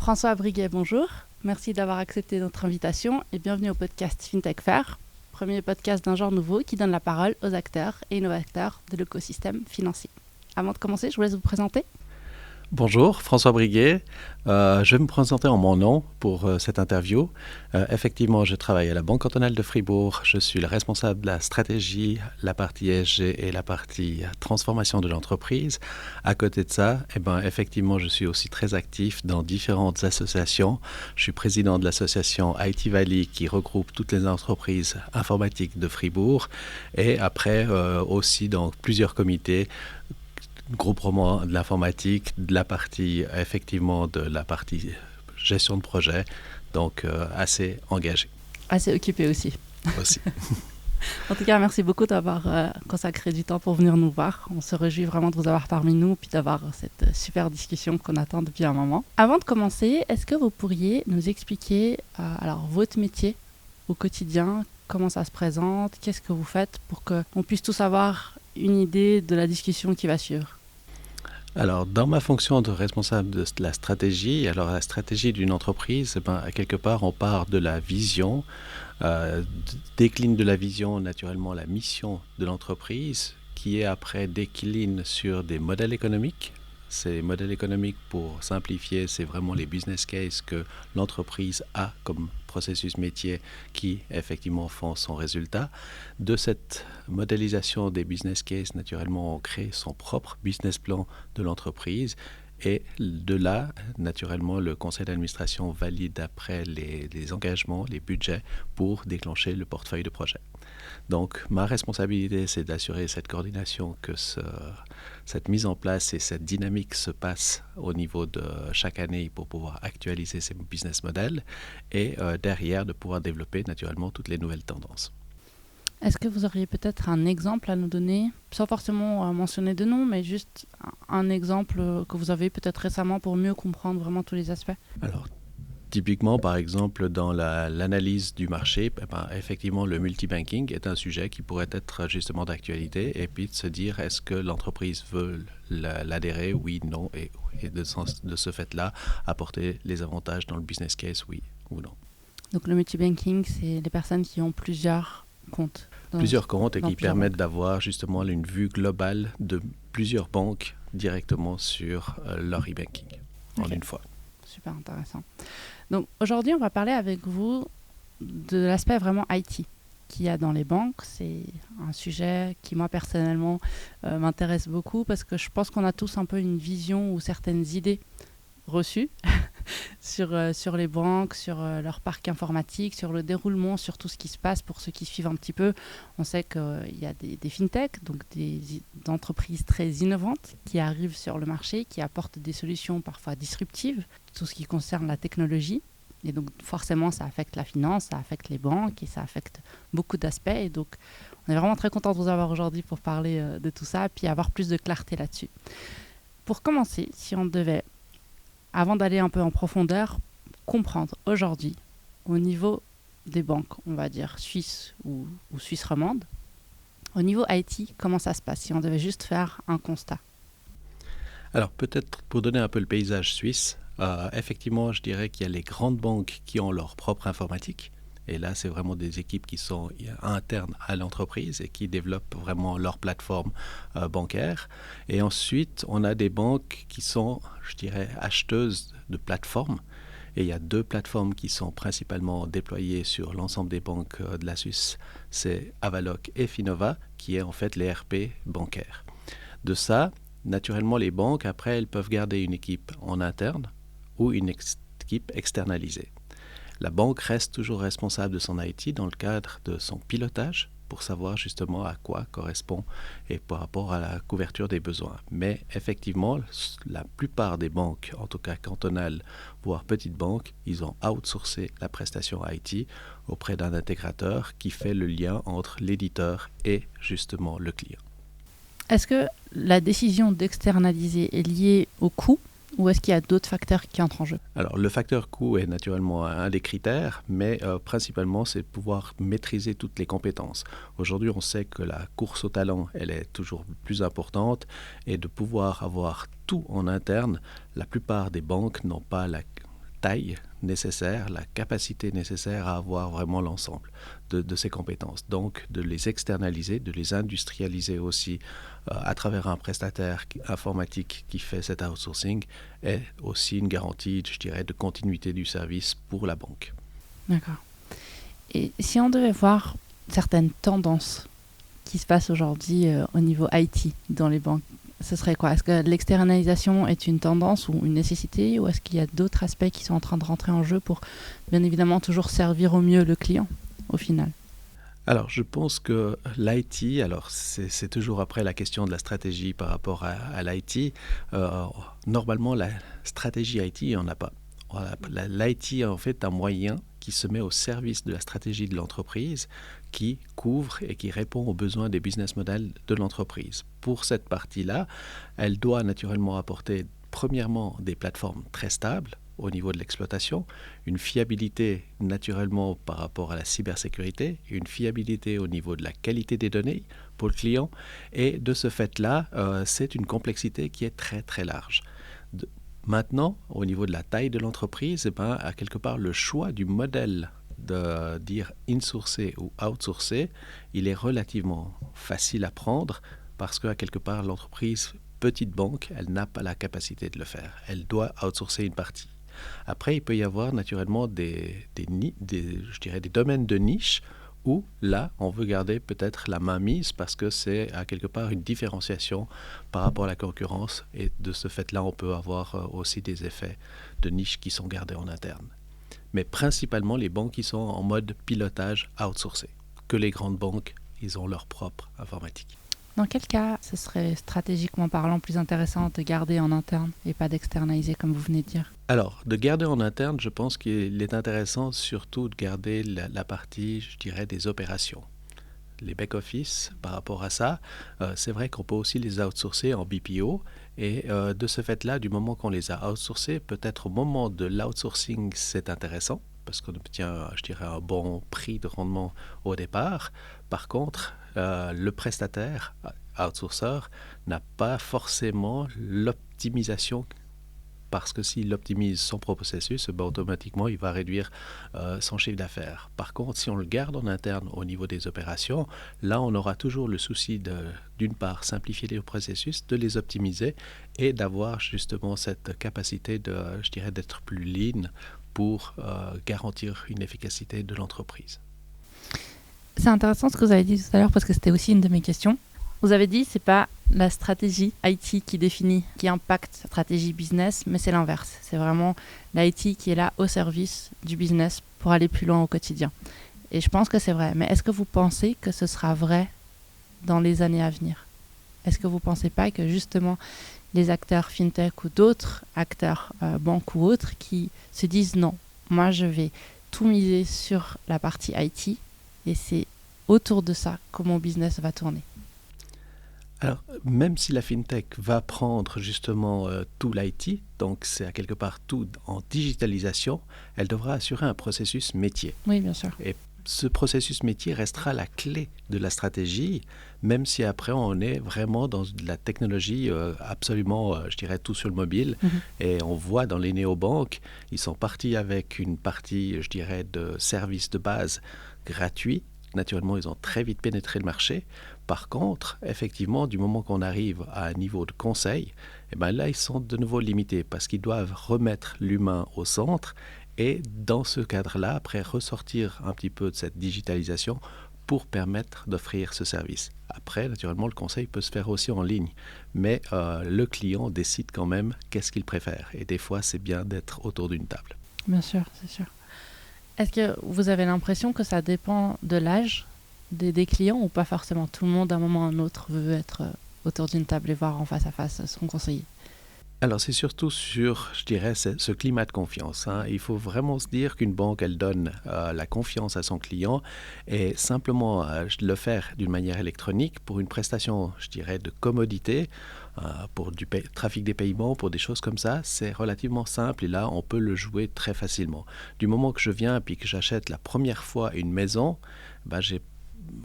François Briguet, bonjour. Merci d'avoir accepté notre invitation et bienvenue au podcast FinTech Fair, premier podcast d'un genre nouveau qui donne la parole aux acteurs et innovateurs de l'écosystème financier. Avant de commencer, je vous laisse vous présenter. Bonjour, François Briguet. Je vais me présenter en mon nom pour cette interview. Effectivement, je travaille à la Banque cantonale de Fribourg. Je suis le responsable de la stratégie, la partie ESG et la partie transformation de l'entreprise. À côté de ça, effectivement, je suis aussi très actif dans différentes associations. Je suis président de l'association IT Valley qui regroupe toutes les entreprises informatiques de Fribourg et après aussi dans plusieurs comités groupement de l'informatique, de la partie gestion de projet, donc assez engagé. Assez occupé aussi. En tout cas, merci beaucoup d'avoir consacré du temps pour venir nous voir. On se réjouit vraiment de vous avoir parmi nous et d'avoir cette super discussion qu'on attend depuis un moment. Avant de commencer, est-ce que vous pourriez nous expliquer votre métier au quotidien, comment ça se présente, qu'est-ce que vous faites pour qu'on puisse tous avoir une idée de la discussion qui va suivre? Alors, dans ma fonction de responsable de la stratégie, la stratégie d'une entreprise, quelque part, on part de la vision, décline de la vision, naturellement, la mission de l'entreprise, qui est après décline sur des modèles économiques. Ces modèles économiques, pour simplifier, c'est vraiment les business cases que l'entreprise a comme processus métier qui, effectivement, font son résultat. De cette modélisation des business cases, naturellement, on crée son propre business plan de l'entreprise. Et de là, naturellement, le conseil d'administration valide après les engagements, les budgets pour déclencher le portefeuille de projet. Donc, ma responsabilité, c'est d'assurer cette coordination, que cette mise en place et cette dynamique se passe au niveau de chaque année pour pouvoir actualiser ces business models et derrière de pouvoir développer naturellement toutes les nouvelles tendances. Est-ce que vous auriez peut-être un exemple à nous donner, sans forcément mentionner de nom, mais juste un exemple que vous avez peut-être récemment pour mieux comprendre vraiment tous les aspects? Alors, typiquement, par exemple, dans l'analyse du marché, effectivement, le multibanking est un sujet qui pourrait être justement d'actualité et puis de se dire est-ce que l'entreprise veut l'adhérer, oui, non, et de ce fait-là, apporter les avantages dans le business case, oui ou non. Donc le multibanking, c'est les personnes qui ont plusieurs comptes. Plusieurs comptes et qui permettent d'avoir justement une vue globale de plusieurs banques directement sur leur e-banking en une fois. Super intéressant. Donc aujourd'hui, on va parler avec vous de l'aspect vraiment IT qu'il y a dans les banques. C'est un sujet qui, moi, personnellement, m'intéresse beaucoup parce que je pense qu'on a tous un peu une vision ou certaines idées reçues sur les banques, sur leur parc informatique, sur le déroulement, sur tout ce qui se passe. Pour ceux qui suivent un petit peu, on sait qu'il y a des fintech, donc des entreprises très innovantes qui arrivent sur le marché, qui apportent des solutions parfois disruptives, tout ce qui concerne la technologie. Et donc forcément, ça affecte la finance, ça affecte les banques et ça affecte beaucoup d'aspects. Et donc, on est vraiment très content de vous avoir aujourd'hui pour parler de tout ça et puis avoir plus de clarté là-dessus. Pour commencer, si on devait, avant d'aller un peu en profondeur, comprendre aujourd'hui, au niveau des banques, on va dire suisses ou suisses romandes, au niveau IT, comment ça se passe si on devait juste faire un constat? Alors peut-être pour donner un peu le paysage suisse, effectivement je dirais qu'il y a les grandes banques qui ont leur propre informatique. Et là, c'est vraiment des équipes qui sont internes à l'entreprise et qui développent vraiment leur plateforme bancaire. Et ensuite, on a des banques qui sont, je dirais, acheteuses de plateformes. Et il y a deux plateformes qui sont principalement déployées sur l'ensemble des banques de la Suisse. C'est Avaloq et Finova, qui est en fait l'ERP bancaire. De ça, naturellement, les banques, après, elles peuvent garder une équipe en interne ou une équipe externalisée. La banque reste toujours responsable de son IT dans le cadre de son pilotage pour savoir justement à quoi correspond et par rapport à la couverture des besoins. Mais effectivement, la plupart des banques, en tout cas cantonales, voire petites banques, ils ont outsourcé la prestation IT auprès d'un intégrateur qui fait le lien entre l'éditeur et justement le client. Est-ce que la décision d'externaliser est liée au coût ou est-ce qu'il y a d'autres facteurs qui entrent en jeu? Alors, le facteur coût est naturellement un des critères, mais principalement, c'est de pouvoir maîtriser toutes les compétences. Aujourd'hui, on sait que la course au talent, elle est toujours plus importante et de pouvoir avoir tout en interne, la plupart des banques n'ont pas taille nécessaire, la capacité nécessaire à avoir vraiment l'ensemble de ces compétences. Donc, de les externaliser, de les industrialiser aussi à travers un prestataire informatique qui fait cet outsourcing est aussi une garantie, je dirais, de continuité du service pour la banque. D'accord. Et si on devait voir certaines tendances qui se passent aujourd'hui au niveau IT dans les banques, ce serait quoi? Est-ce que l'externalisation est une tendance ou une nécessité, ou est-ce qu'il y a d'autres aspects qui sont en train de rentrer en jeu pour, bien évidemment, toujours servir au mieux le client au final? Alors, je pense que l'IT, alors c'est toujours après la question de la stratégie par rapport à l'IT. Normalement, la stratégie IT, il n'y en a pas. Voilà, l'IT est en fait un moyen qui se met au service de la stratégie de l'entreprise, qui couvre et qui répond aux besoins des business models de l'entreprise. Pour cette partie-là, elle doit naturellement apporter, premièrement, des plateformes très stables au niveau de l'exploitation, une fiabilité naturellement par rapport à la cybersécurité, une fiabilité au niveau de la qualité des données pour le client, et de ce fait-là, c'est une complexité qui est très très large. Maintenant, au niveau de la taille de l'entreprise, à quelque part, le choix du modèle de dire insourcer ou outsourcer, il est relativement facile à prendre parce qu'à quelque part, l'entreprise, petite banque, elle n'a pas la capacité de le faire. Elle doit outsourcer une partie. Après, il peut y avoir naturellement je dirais des domaines de niche où là, on veut garder peut-être la main mise parce que c'est à quelque part une différenciation par rapport à la concurrence, et de ce fait-là, on peut avoir aussi des effets de niche qui sont gardés en interne. Mais principalement les banques qui sont en mode pilotage outsourcé. Que les grandes banques, ils ont leur propre informatique. Dans quel cas ce serait stratégiquement parlant plus intéressant de garder en interne et pas d'externaliser comme vous venez de dire? Alors, de garder en interne, je pense qu'il est intéressant surtout de garder la partie, je dirais, des opérations. Les back-office, par rapport à ça, c'est vrai qu'on peut aussi les outsourcer en BPO. Et de ce fait-là, du moment qu'on les a outsourcés, peut-être au moment de l'outsourcing, c'est intéressant parce qu'on obtient, je dirais, un bon prix de rendement au départ. Par contre, le prestataire, outsourceur, n'a pas forcément l'optimisation, parce que s'il optimise son processus, automatiquement, il va réduire son chiffre d'affaires. Par contre, si on le garde en interne au niveau des opérations, là, on aura toujours le souci d'une part, simplifier les processus, de les optimiser et d'avoir justement cette capacité je dirais, d'être plus lean pour garantir une efficacité de l'entreprise. C'est intéressant ce que vous avez dit tout à l'heure parce que c'était aussi une de mes questions. Vous avez dit c'est pas la stratégie IT qui définit, qui impacte la stratégie business, mais c'est l'inverse. C'est vraiment l'IT qui est là au service du business pour aller plus loin au quotidien. Et je pense que c'est vrai. Mais est-ce que vous pensez que ce sera vrai dans les années à venir? Est-ce que vous ne pensez pas que justement les acteurs fintech ou d'autres acteurs banques ou autres qui se disent non, moi je vais tout miser sur la partie IT et c'est autour de ça que mon business va tourner? Alors, même si la fintech va prendre justement tout l'IT, donc c'est à quelque part tout en digitalisation, elle devra assurer un processus métier. Oui, bien sûr. Et ce processus métier restera la clé de la stratégie, même si après on est vraiment dans de la technologie absolument, je dirais, tout sur le mobile. Et on voit dans les néobanques, ils sont partis avec une partie, je dirais, de services de base gratuits. Naturellement, ils ont très vite pénétré le marché. Par contre, effectivement, du moment qu'on arrive à un niveau de conseil, là, ils sont de nouveau limités parce qu'ils doivent remettre l'humain au centre et dans ce cadre-là, après, ressortir un petit peu de cette digitalisation pour permettre d'offrir ce service. Après, naturellement, le conseil peut se faire aussi en ligne, mais le client décide quand même qu'est-ce qu'il préfère. Et des fois, c'est bien d'être autour d'une table. Bien sûr, c'est sûr. Est-ce que vous avez l'impression que ça dépend de l'âge des clients ou pas forcément? Tout le monde, à un moment ou à un autre, veut être autour d'une table et voir en face à face son conseiller. Alors, c'est surtout sur, je dirais, ce climat de confiance. Il faut vraiment se dire qu'une banque, elle donne la confiance à son client et simplement le faire d'une manière électronique pour une prestation, je dirais, de commodité, pour du trafic des paiements, pour des choses comme ça, c'est relativement simple et là, on peut le jouer très facilement. Du moment que je viens et que j'achète la première fois une maison, j'ai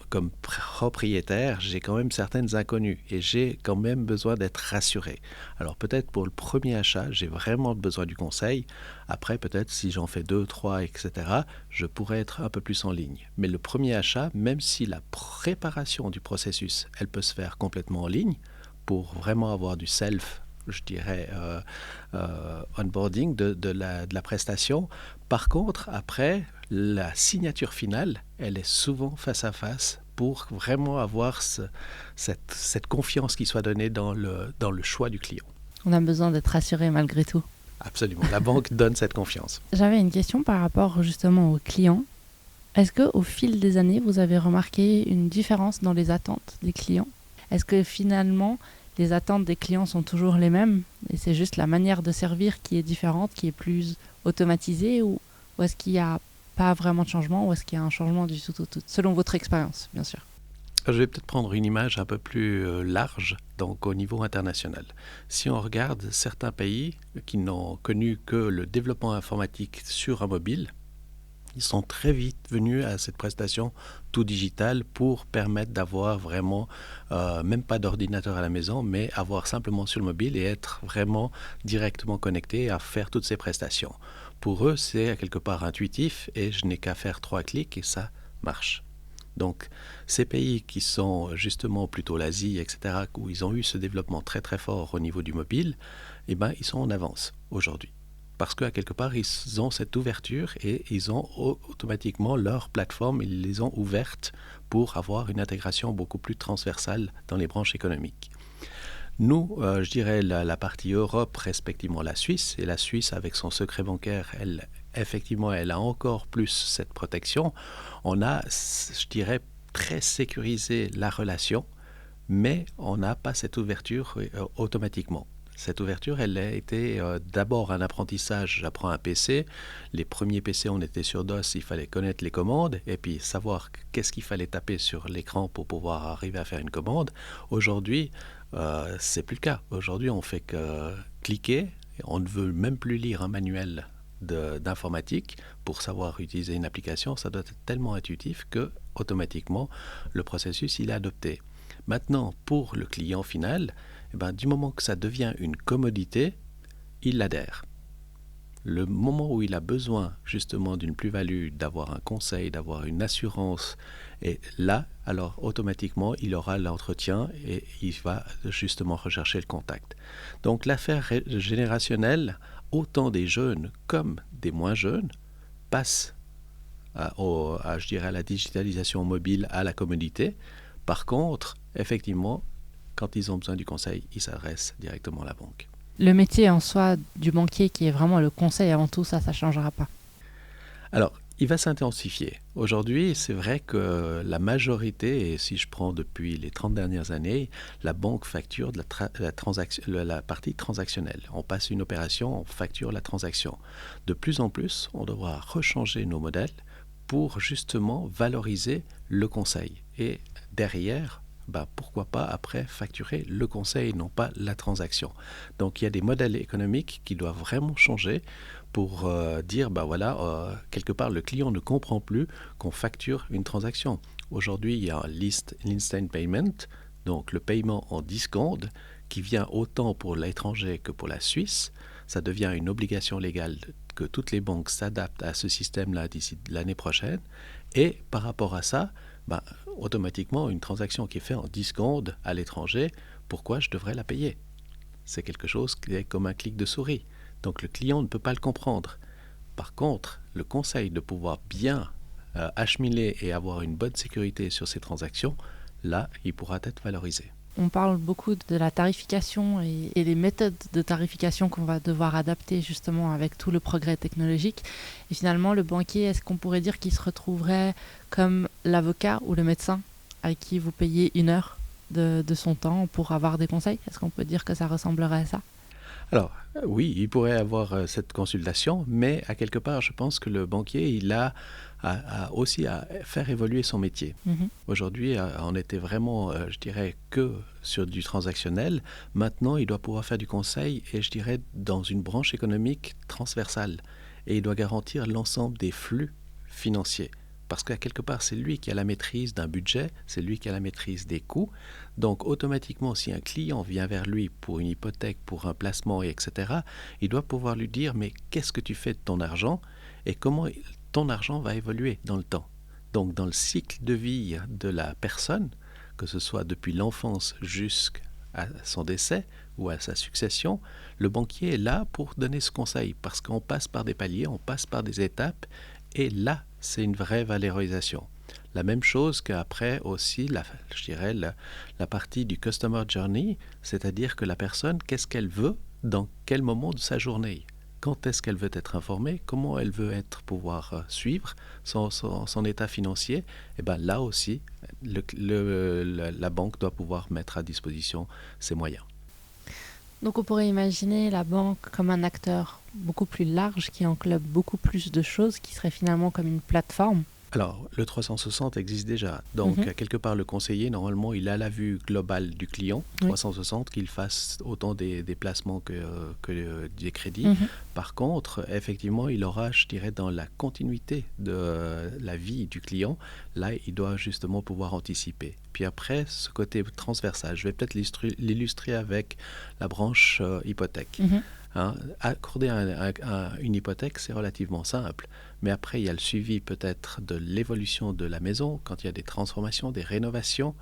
comme propriétaire, j'ai quand même certaines inconnues et j'ai quand même besoin d'être rassuré. Alors peut-être pour le premier achat, j'ai vraiment besoin du conseil. Après, peut-être si j'en fais 2, 3, etc., je pourrais être un peu plus en ligne. Mais le premier achat, même si la préparation du processus, elle peut se faire complètement en ligne, pour vraiment avoir du self, je dirais, onboarding de la prestation. Par contre, après, la signature finale, elle est souvent face à face pour vraiment avoir cette confiance qui soit donnée dans le choix du client. On a besoin d'être rassuré malgré tout. Absolument, la banque donne cette confiance. J'avais une question par rapport justement aux clients. Est-ce qu'au fil des années, vous avez remarqué une différence dans les attentes des clients? Est-ce que finalement, les attentes des clients sont toujours les mêmes et c'est juste la manière de servir qui est différente, qui est plus automatisée, ou est-ce qu'il n'y a pas vraiment de changement, ou est-ce qu'il y a un changement du tout, selon votre expérience, bien sûr? Je vais peut-être prendre une image un peu plus large, donc au niveau international. Si on regarde certains pays qui n'ont connu que le développement informatique sur un mobile, ils sont très vite venus à cette prestation tout digital pour permettre d'avoir vraiment, même pas d'ordinateur à la maison, mais avoir simplement sur le mobile et être vraiment directement connecté à faire toutes ces prestations. Pour eux, c'est quelque part intuitif et je n'ai qu'à faire 3 clics et ça marche. Donc, ces pays qui sont justement plutôt l'Asie, etc., où ils ont eu ce développement très très fort au niveau du mobile, eh ben, ils sont en avance aujourd'hui. Parce qu'à quelque part, ils ont cette ouverture et ils ont automatiquement leur plateforme, ils les ont ouvertes pour avoir une intégration beaucoup plus transversale dans les branches économiques. Nous, je dirais la partie Europe, respectivement la Suisse, et la Suisse avec son secret bancaire, effectivement, elle a encore plus cette protection. On a, je dirais, très sécurisé la relation, mais on n'a pas cette ouverture automatiquement. Cette ouverture, elle a été d'abord un apprentissage. J'apprends un PC. Les premiers PC, on était sur DOS, il fallait connaître les commandes et puis savoir qu'est-ce qu'il fallait taper sur l'écran pour pouvoir arriver à faire une commande. Aujourd'hui, c'est plus le cas. Aujourd'hui, on fait que cliquer. On ne veut même plus lire un manuel d'informatique pour savoir utiliser une application. Ça doit être tellement intuitif que automatiquement, le processus, il est adopté. Maintenant, pour le client final, eh ben, du moment que ça devient une commodité, il adhère. Le moment où il a besoin justement d'une plus-value, d'avoir un conseil, d'avoir une assurance, et là, alors automatiquement, il aura l'entretien et il va justement rechercher le contact. Donc l'affaire générationnelle, autant des jeunes comme des moins jeunes, passe je dirais, à la digitalisation mobile, à la commodité. Par contre, effectivement, quand ils ont besoin du conseil, ils s'adressent directement à la banque. Le métier en soi du banquier, qui est vraiment le conseil avant tout, ça ne changera pas. Alors, il va s'intensifier. Aujourd'hui, c'est vrai que la majorité, et si je prends depuis les 30 dernières années, la banque facture la partie transactionnelle. On passe une opération, on facture la transaction. De plus en plus, on devra rechanger nos modèles pour justement valoriser le conseil. Et derrière, pourquoi pas après facturer le conseil, non pas la transaction. Donc il y a des modèles économiques qui doivent vraiment changer pour dire, quelque part, le client ne comprend plus qu'on facture une transaction. Aujourd'hui, il y a un l'instant payment, donc le paiement en discount, qui vient autant pour l'étranger que pour la Suisse. Ça devient une obligation légale que toutes les banques s'adaptent à ce système-là d'ici l'année prochaine. Et par rapport à ça, automatiquement, une transaction qui est faite en 10 secondes à l'étranger, pourquoi je devrais la payer? C'est quelque chose qui est comme un clic de souris. Donc le client ne peut pas le comprendre. Par contre, le conseil de pouvoir bien acheminer et avoir une bonne sécurité sur ces transactions, là, il pourra être valorisé. On parle beaucoup de la tarification et les méthodes de tarification qu'on va devoir adapter justement avec tout le progrès technologique. Et finalement, le banquier, est-ce qu'on pourrait dire qu'il se retrouverait comme l'avocat ou le médecin à qui vous payez 1 heure de son temps pour avoir des conseils? Est-ce qu'on peut dire que ça ressemblerait à ça? Alors, oui, il pourrait avoir cette consultation, mais à quelque part, je pense que le banquier, il a aussi à faire évoluer son métier. Aujourd'hui, on était vraiment, je dirais, que sur du transactionnel. Maintenant, il doit pouvoir faire du conseil, et je dirais, dans une branche économique transversale. Et il doit garantir l'ensemble des flux financiers. parce qu'à quelque part, c'est lui qui a la maîtrise d'un budget, c'est lui qui a la maîtrise des coûts. Donc, automatiquement, si un client vient vers lui pour une hypothèque, pour un placement, etc., il doit pouvoir lui dire, mais qu'est-ce que tu fais de ton argent et comment ton argent va évoluer dans le temps. Donc, dans le cycle de vie de la personne, que ce soit depuis l'enfance jusqu'à son décès ou à sa succession, le banquier est là pour donner ce conseil, parce qu'on passe par des paliers, on passe par des étapes, et là, c'est une vraie valorisation. La même chose qu'après aussi, je dirais, la partie du Customer Journey, c'est-à-dire que la personne, qu'est-ce qu'elle veut, dans quel moment de sa journée, quand est-ce qu'elle veut être informée, comment elle veut pouvoir suivre son état financier, et bien là aussi, la banque doit pouvoir mettre à disposition ses moyens. Donc on pourrait imaginer la banque comme un acteur beaucoup plus large qui englobe beaucoup plus de choses, qui serait finalement comme une plateforme. Alors, le 360 existe déjà. Donc, quelque part, le conseiller, normalement, il a la vue globale du client, 360, qu'il fasse autant des placements que des crédits. Par contre, effectivement, il aura, je dirais, dans la continuité de la vie du client, là, il doit justement pouvoir anticiper. Puis après, ce côté transversal, je vais peut-être l'illustrer avec la branche hypothèque. Accorder une hypothèque, c'est relativement simple. Mais après, il y a le suivi peut-être de l'évolution de la maison, quand il y a des transformations, des rénovations,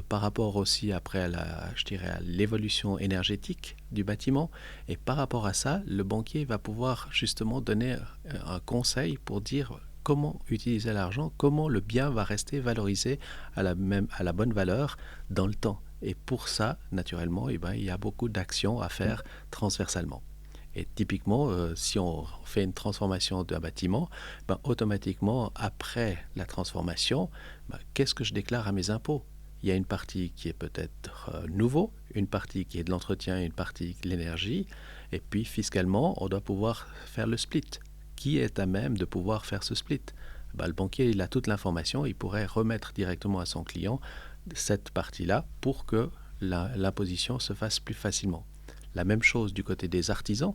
par rapport aussi après à l'évolution énergétique du bâtiment. Et par rapport à ça, le banquier va pouvoir justement donner un conseil pour dire comment utiliser l'argent, comment le bien va rester valorisé à la bonne valeur dans le temps. Et pour ça, naturellement, il y a beaucoup d'actions à faire transversalement. Et typiquement, si on fait une transformation d'un bâtiment, automatiquement, après la transformation, qu'est-ce que je déclare à mes impôts ? Il y a une partie qui est peut-être nouveau, une partie qui est de l'entretien, une partie de l'énergie. Et puis, fiscalement, on doit pouvoir faire le split. Qui est à même de pouvoir faire ce split ? Le banquier, il a toute l'information, il pourrait remettre directement à son client cette partie-là pour que l'imposition se fasse plus facilement. La même chose du côté des artisans.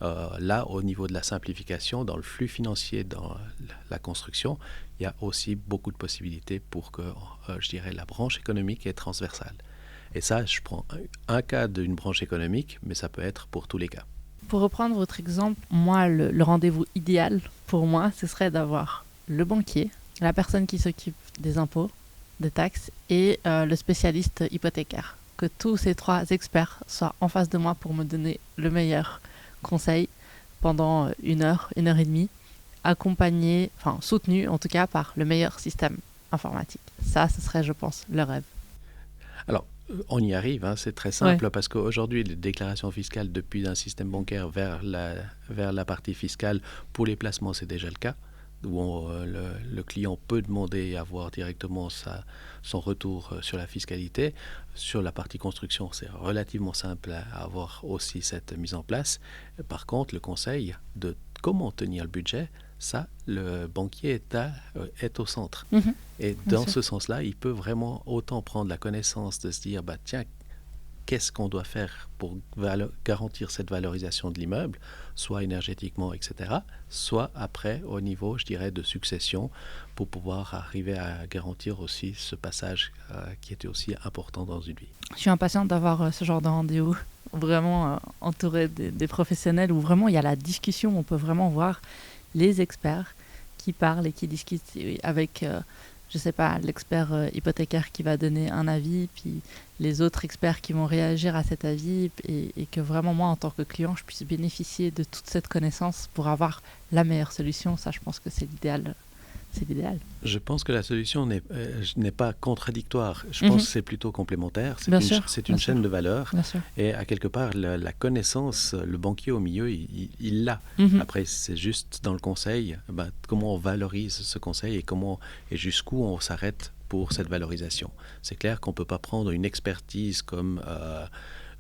Là, au niveau de la simplification, dans le flux financier, dans la construction, il y a aussi beaucoup de possibilités pour que, la branche économique est transversale. Et ça, je prends un cas d'une branche économique, mais ça peut être pour tous les cas. Pour reprendre votre exemple, moi, le rendez-vous idéal pour moi, ce serait d'avoir le banquier, la personne qui s'occupe des impôts, des taxes et le spécialiste hypothécaire. Que tous ces trois experts soient en face de moi pour me donner le meilleur conseil pendant 1 heure, 1 heure et demie, soutenu en tout cas par le meilleur système informatique. Ça, ce serait, je pense, le rêve. Alors, on y arrive, c'est très simple parce qu'aujourd'hui, les déclarations fiscales depuis un système bancaire vers la partie fiscale, pour les placements, c'est déjà le cas, où le client peut demander à avoir directement son retour sur la fiscalité. Sur la partie construction, c'est relativement simple à avoir aussi cette mise en place. Par contre, le conseil de comment tenir le budget, ça, le banquier est au centre. Et dans ce sens-là, il peut vraiment autant prendre la connaissance de se dire, tiens, qu'est-ce qu'on doit faire pour garantir cette valorisation de l'immeuble, soit énergétiquement, etc., soit après au niveau, je dirais, de succession, pour pouvoir arriver à garantir aussi ce passage qui était aussi important dans une vie. Je suis impatiente d'avoir ce genre de rendez-vous, vraiment entouré des professionnels, où vraiment il y a la discussion, on peut vraiment voir les experts qui parlent et qui discutent avec... je ne sais pas, l'expert hypothécaire qui va donner un avis, puis les autres experts qui vont réagir à cet avis, et que vraiment moi, en tant que client, je puisse bénéficier de toute cette connaissance pour avoir la meilleure solution. Ça, je pense que c'est l'idéal. C'est l'idéal. Je pense que la solution n'est pas contradictoire. Je pense que c'est plutôt complémentaire. C'est une chaîne de valeur. Et à quelque part, la connaissance, le banquier au milieu, il l'a. Après, c'est juste dans le conseil, comment on valorise ce conseil et jusqu'où on s'arrête pour cette valorisation. C'est clair qu'on ne peut pas prendre une expertise comme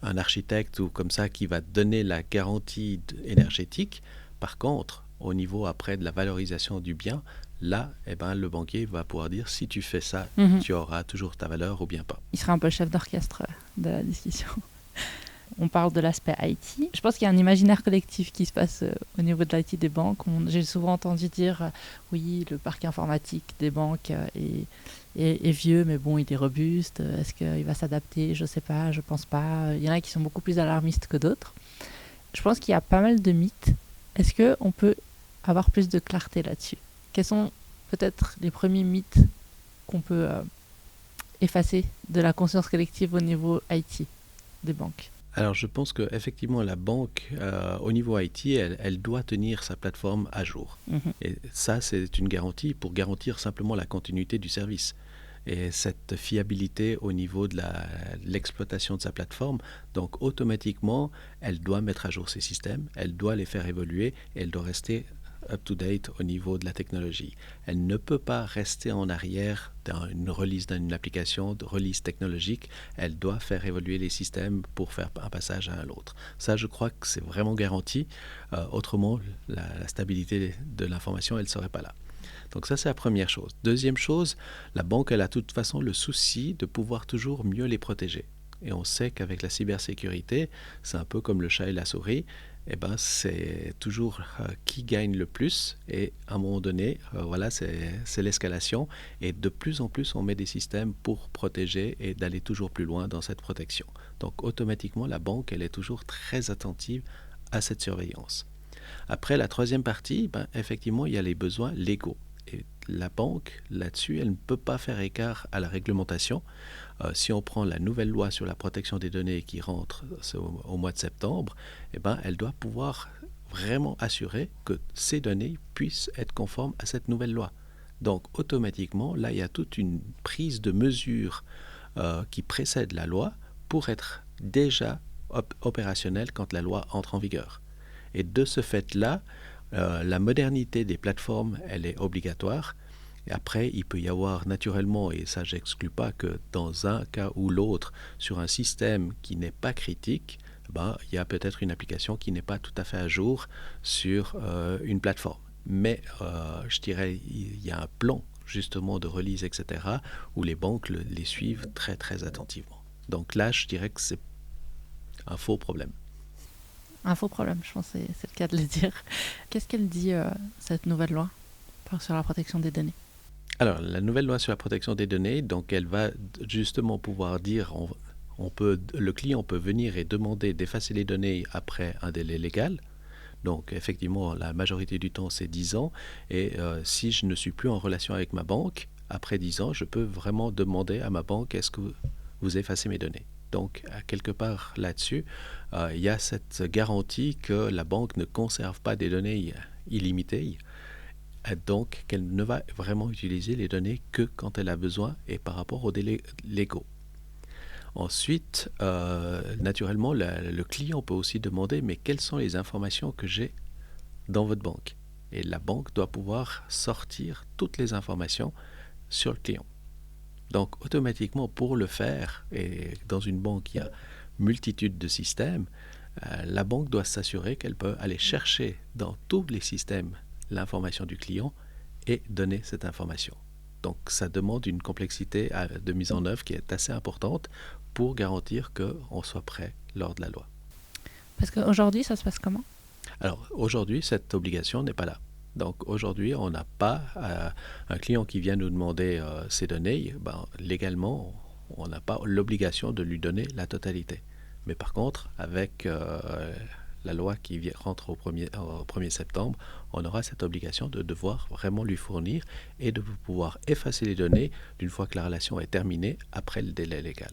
un architecte ou comme ça qui va donner la garantie énergétique. Par contre, au niveau après de la valorisation du bien, là, le banquier va pouvoir dire si tu fais ça, tu auras toujours ta valeur ou bien pas. Il sera un peu le chef d'orchestre de la discussion. on parle de l'aspect IT. Je pense qu'il y a un imaginaire collectif qui se passe au niveau de l'IT des banques. J'ai souvent entendu dire oui, le parc informatique des banques est vieux, mais bon, il est robuste. Est-ce qu'il va s'adapter? Je ne sais pas, je ne pense pas. Il y en a qui sont beaucoup plus alarmistes que d'autres. Je pense qu'il y a pas mal de mythes. Est-ce qu'on peut avoir plus de clarté là-dessus? Quels sont peut-être les premiers mythes qu'on peut effacer de la conscience collective au niveau IT des banques? Alors je pense qu'effectivement la banque au niveau IT, elle doit tenir sa plateforme à jour. Et ça c'est une garantie pour garantir simplement la continuité du service. Et cette fiabilité au niveau de l'exploitation de sa plateforme, donc automatiquement elle doit mettre à jour ses systèmes, elle doit les faire évoluer et elle doit rester up-to-date au niveau de la technologie. Elle ne peut pas rester en arrière dans une release d'une application, de release technologique. Elle doit faire évoluer les systèmes pour faire un passage à l'autre. Ça, je crois que c'est vraiment garanti. Autrement, la stabilité de l'information, elle ne serait pas là. Donc ça, c'est la première chose. Deuxième chose, la banque, elle a de toute façon le souci de pouvoir toujours mieux les protéger. Et on sait qu'avec la cybersécurité, c'est un peu comme le chat et la souris. Eh ben, c'est toujours qui gagne le plus. Et à un moment donné, voilà, c'est l'escalation. Et de plus en plus, on met des systèmes pour protéger et d'aller toujours plus loin dans cette protection. Donc automatiquement, la banque, elle est toujours très attentive à cette surveillance. Après, la troisième partie, effectivement, il y a les besoins légaux. Et la banque, là-dessus, elle ne peut pas faire écart à la réglementation. Si on prend la nouvelle loi sur la protection des données qui rentre au mois de septembre, elle doit pouvoir vraiment assurer que ces données puissent être conformes à cette nouvelle loi. Donc, automatiquement, là, il y a toute une prise de mesures qui précède la loi pour être déjà opérationnelle quand la loi entre en vigueur. Et de ce fait-là, la modernité des plateformes, elle est obligatoire. Et après, il peut y avoir naturellement, et ça j'exclus pas, que dans un cas ou l'autre, sur un système qui n'est pas critique, il y a peut-être une application qui n'est pas tout à fait à jour sur une plateforme. Mais je dirais, il y a un plan justement de release, etc., où les banques les suivent très très attentivement. Donc là, je dirais que c'est un faux problème. Un faux problème, je pense que c'est le cas de le dire. Qu'est-ce qu'elle dit, cette nouvelle loi sur la protection des données? Alors, la nouvelle loi sur la protection des données, donc elle va justement pouvoir dire, le client peut venir et demander d'effacer les données après un délai légal. Donc, effectivement, la majorité du temps, c'est 10 ans. Et si je ne suis plus en relation avec ma banque, après 10 ans, je peux vraiment demander à ma banque, est-ce que vous effacez mes données? Donc, quelque part là-dessus, il y a cette garantie que la banque ne conserve pas des données illimitées, donc qu'elle ne va vraiment utiliser les données que quand elle a besoin et par rapport aux délais légaux. Ensuite, naturellement, le client peut aussi demander, mais quelles sont les informations que j'ai dans votre banque? Et la banque doit pouvoir sortir toutes les informations sur le client. Donc, automatiquement, pour le faire, et dans une banque, il y a multitude de systèmes, la banque doit s'assurer qu'elle peut aller chercher dans tous les systèmes l'information du client et donner cette information. Donc, ça demande une complexité de mise en œuvre qui est assez importante pour garantir qu'on soit prêt lors de la loi. Parce qu'aujourd'hui, ça se passe comment? Alors, aujourd'hui, cette obligation n'est pas là. Donc aujourd'hui, on n'a pas un client qui vient nous demander ses données. Légalement, on n'a pas l'obligation de lui donner la totalité. Mais par contre, avec la loi qui rentre au 1er septembre, on aura cette obligation de devoir vraiment lui fournir et de pouvoir effacer les données d'une fois que la relation est terminée après le délai légal.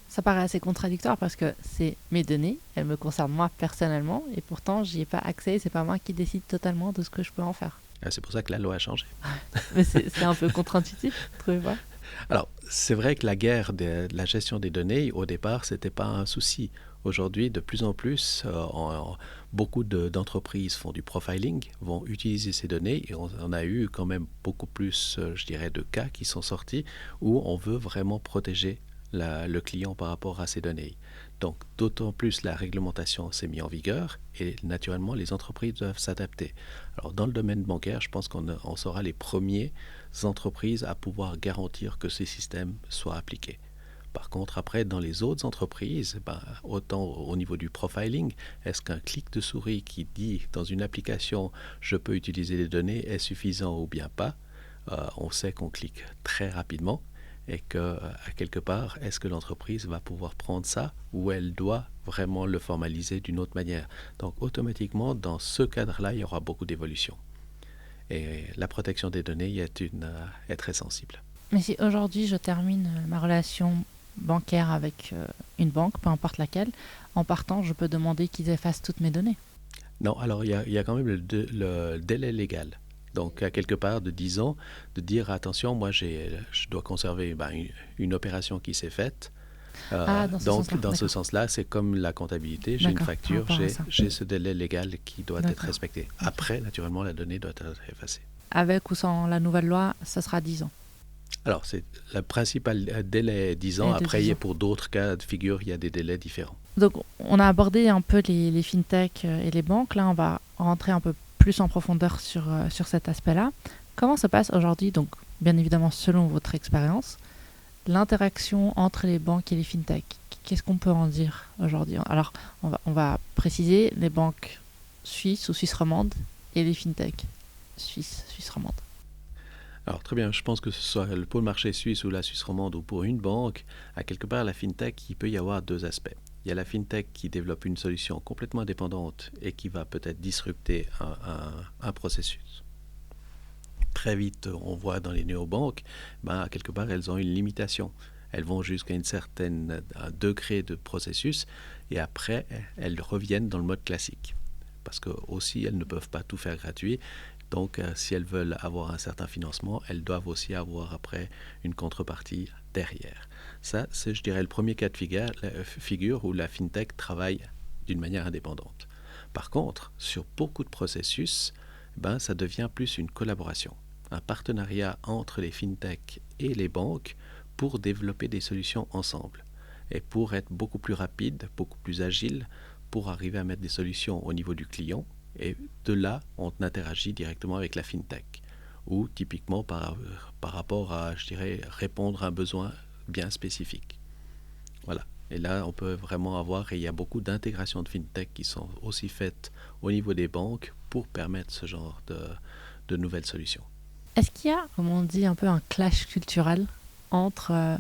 Ça paraît assez contradictoire parce que c'est mes données, elles me concernent moi personnellement et pourtant j'y ai pas accès, c'est pas moi qui décide totalement de ce que je peux en faire. C'est pour ça que la loi a changé. Mais c'est un peu contre-intuitif, trouvez pas? Alors, c'est vrai que la guerre de la gestion des données, au départ, c'était pas un souci. Aujourd'hui, de plus en plus, beaucoup d'entreprises font du profiling, vont utiliser ces données et on a eu quand même beaucoup plus, je dirais, de cas qui sont sortis où on veut vraiment protéger le client par rapport à ces données. Donc, d'autant plus la réglementation s'est mise en vigueur et naturellement, les entreprises doivent s'adapter. Alors, dans le domaine bancaire, je pense qu'on sera les premières entreprises à pouvoir garantir que ces systèmes soient appliqués. Par contre, après, dans les autres entreprises, autant au niveau du profiling, est-ce qu'un clic de souris qui dit dans une application je peux utiliser les données est suffisant ou bien pas? On sait qu'on clique très rapidement et que, à quelque part, est-ce que l'entreprise va pouvoir prendre ça ou elle doit vraiment le formaliser d'une autre manière? Donc, automatiquement, dans ce cadre-là, il y aura beaucoup d'évolutions. Et la protection des données est très sensible. Mais si aujourd'hui je termine ma relation bancaire avec une banque, peu importe laquelle, en partant, je peux demander qu'ils effacent toutes mes données. Non, alors il y a quand même le délai légal. Donc, à quelque part de 10 ans, de dire attention, moi je dois conserver une opération qui s'est faite. Dans ce sens-là, c'est comme la comptabilité. J'ai une facture, j'ai ce délai légal qui doit être respecté. Après, naturellement, la donnée doit être effacée. Avec ou sans la nouvelle loi, ça sera 10 ans. Alors, c'est le principal délai est 10 ans. Après, pour d'autres cas de figure, il y a des délais différents. Donc, on a abordé un peu les fintech et les banques. Là, on va rentrer un peu plus en profondeur sur cet aspect-là. Comment se passe aujourd'hui, donc bien évidemment selon votre expérience, l'interaction entre les banques et les fintech? Qu'est-ce qu'on peut en dire aujourd'hui? Alors, on va préciser les banques suisses ou suisses romandes et les fintech suisses romandes. Alors très bien, je pense que ce soit le pôle marché suisse ou la Suisse romande ou pour une banque, à quelque part la fintech, il peut y avoir deux aspects. Il y a la fintech qui développe une solution complètement indépendante et qui va peut-être disrupter un processus. Très vite, on voit dans les néobanques, à quelque part, elles ont une limitation. Elles vont jusqu'à un degré de processus et après, elles reviennent dans le mode classique. Parce que aussi, elles ne peuvent pas tout faire gratuit. Donc, si elles veulent avoir un certain financement, elles doivent aussi avoir après une contrepartie derrière. Ça, c'est, je dirais, le premier cas de figure où la fintech travaille d'une manière indépendante. Par contre, sur beaucoup de processus, ça devient plus une collaboration, un partenariat entre les fintech et les banques pour développer des solutions ensemble et pour être beaucoup plus rapide, beaucoup plus agile, pour arriver à mettre des solutions au niveau du client. Et de là, on interagit directement avec la fintech, ou typiquement par rapport à, je dirais, répondre à un besoin bien spécifique. Voilà. Et là, on peut vraiment avoir, et il y a beaucoup d'intégrations de fintech qui sont aussi faites au niveau des banques pour permettre ce genre de nouvelles solutions. Est-ce qu'il y a, comme on dit, un peu un clash culturel entre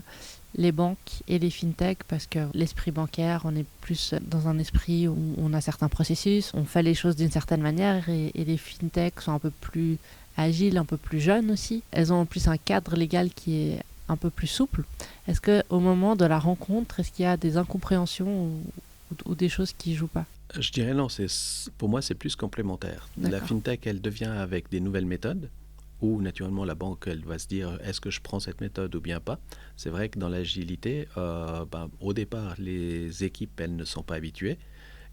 les banques et les fintech, parce que l'esprit bancaire, on est plus dans un esprit où on a certains processus, on fait les choses d'une certaine manière, et les fintech sont un peu plus agiles, un peu plus jeunes aussi. Elles ont en plus un cadre légal qui est un peu plus souple. Est-ce qu'au moment de la rencontre, est-ce qu'il y a des incompréhensions ou des choses qui ne jouent pas? Je dirais non, pour moi c'est plus complémentaire. D'accord. La fintech, elle devient avec des nouvelles méthodes, où naturellement la banque, elle va se dire est-ce que je prends cette méthode ou bien pas. C'est vrai que dans l'agilité, au départ, les équipes, elles ne sont pas habituées.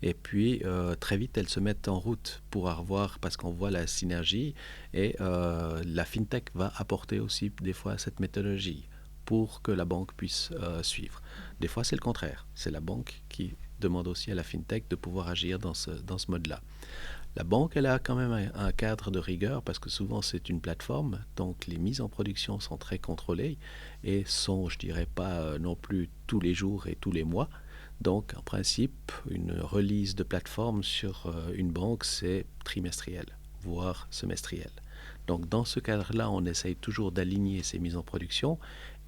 Et puis, très vite, elles se mettent en route pour avoir, parce qu'on voit la synergie. Et la fintech va apporter aussi des fois cette méthodologie pour que la banque puisse suivre. Des fois, c'est le contraire. C'est la banque qui demande aussi à la fintech de pouvoir agir dans ce mode-là. La banque, elle a quand même un cadre de rigueur parce que souvent c'est une plateforme, donc les mises en production sont très contrôlées et sont, je dirais pas non plus tous les jours et tous les mois. Donc en principe, une release de plateforme sur une banque, c'est trimestriel, voire semestriel. Donc dans ce cadre-là, on essaye toujours d'aligner ces mises en production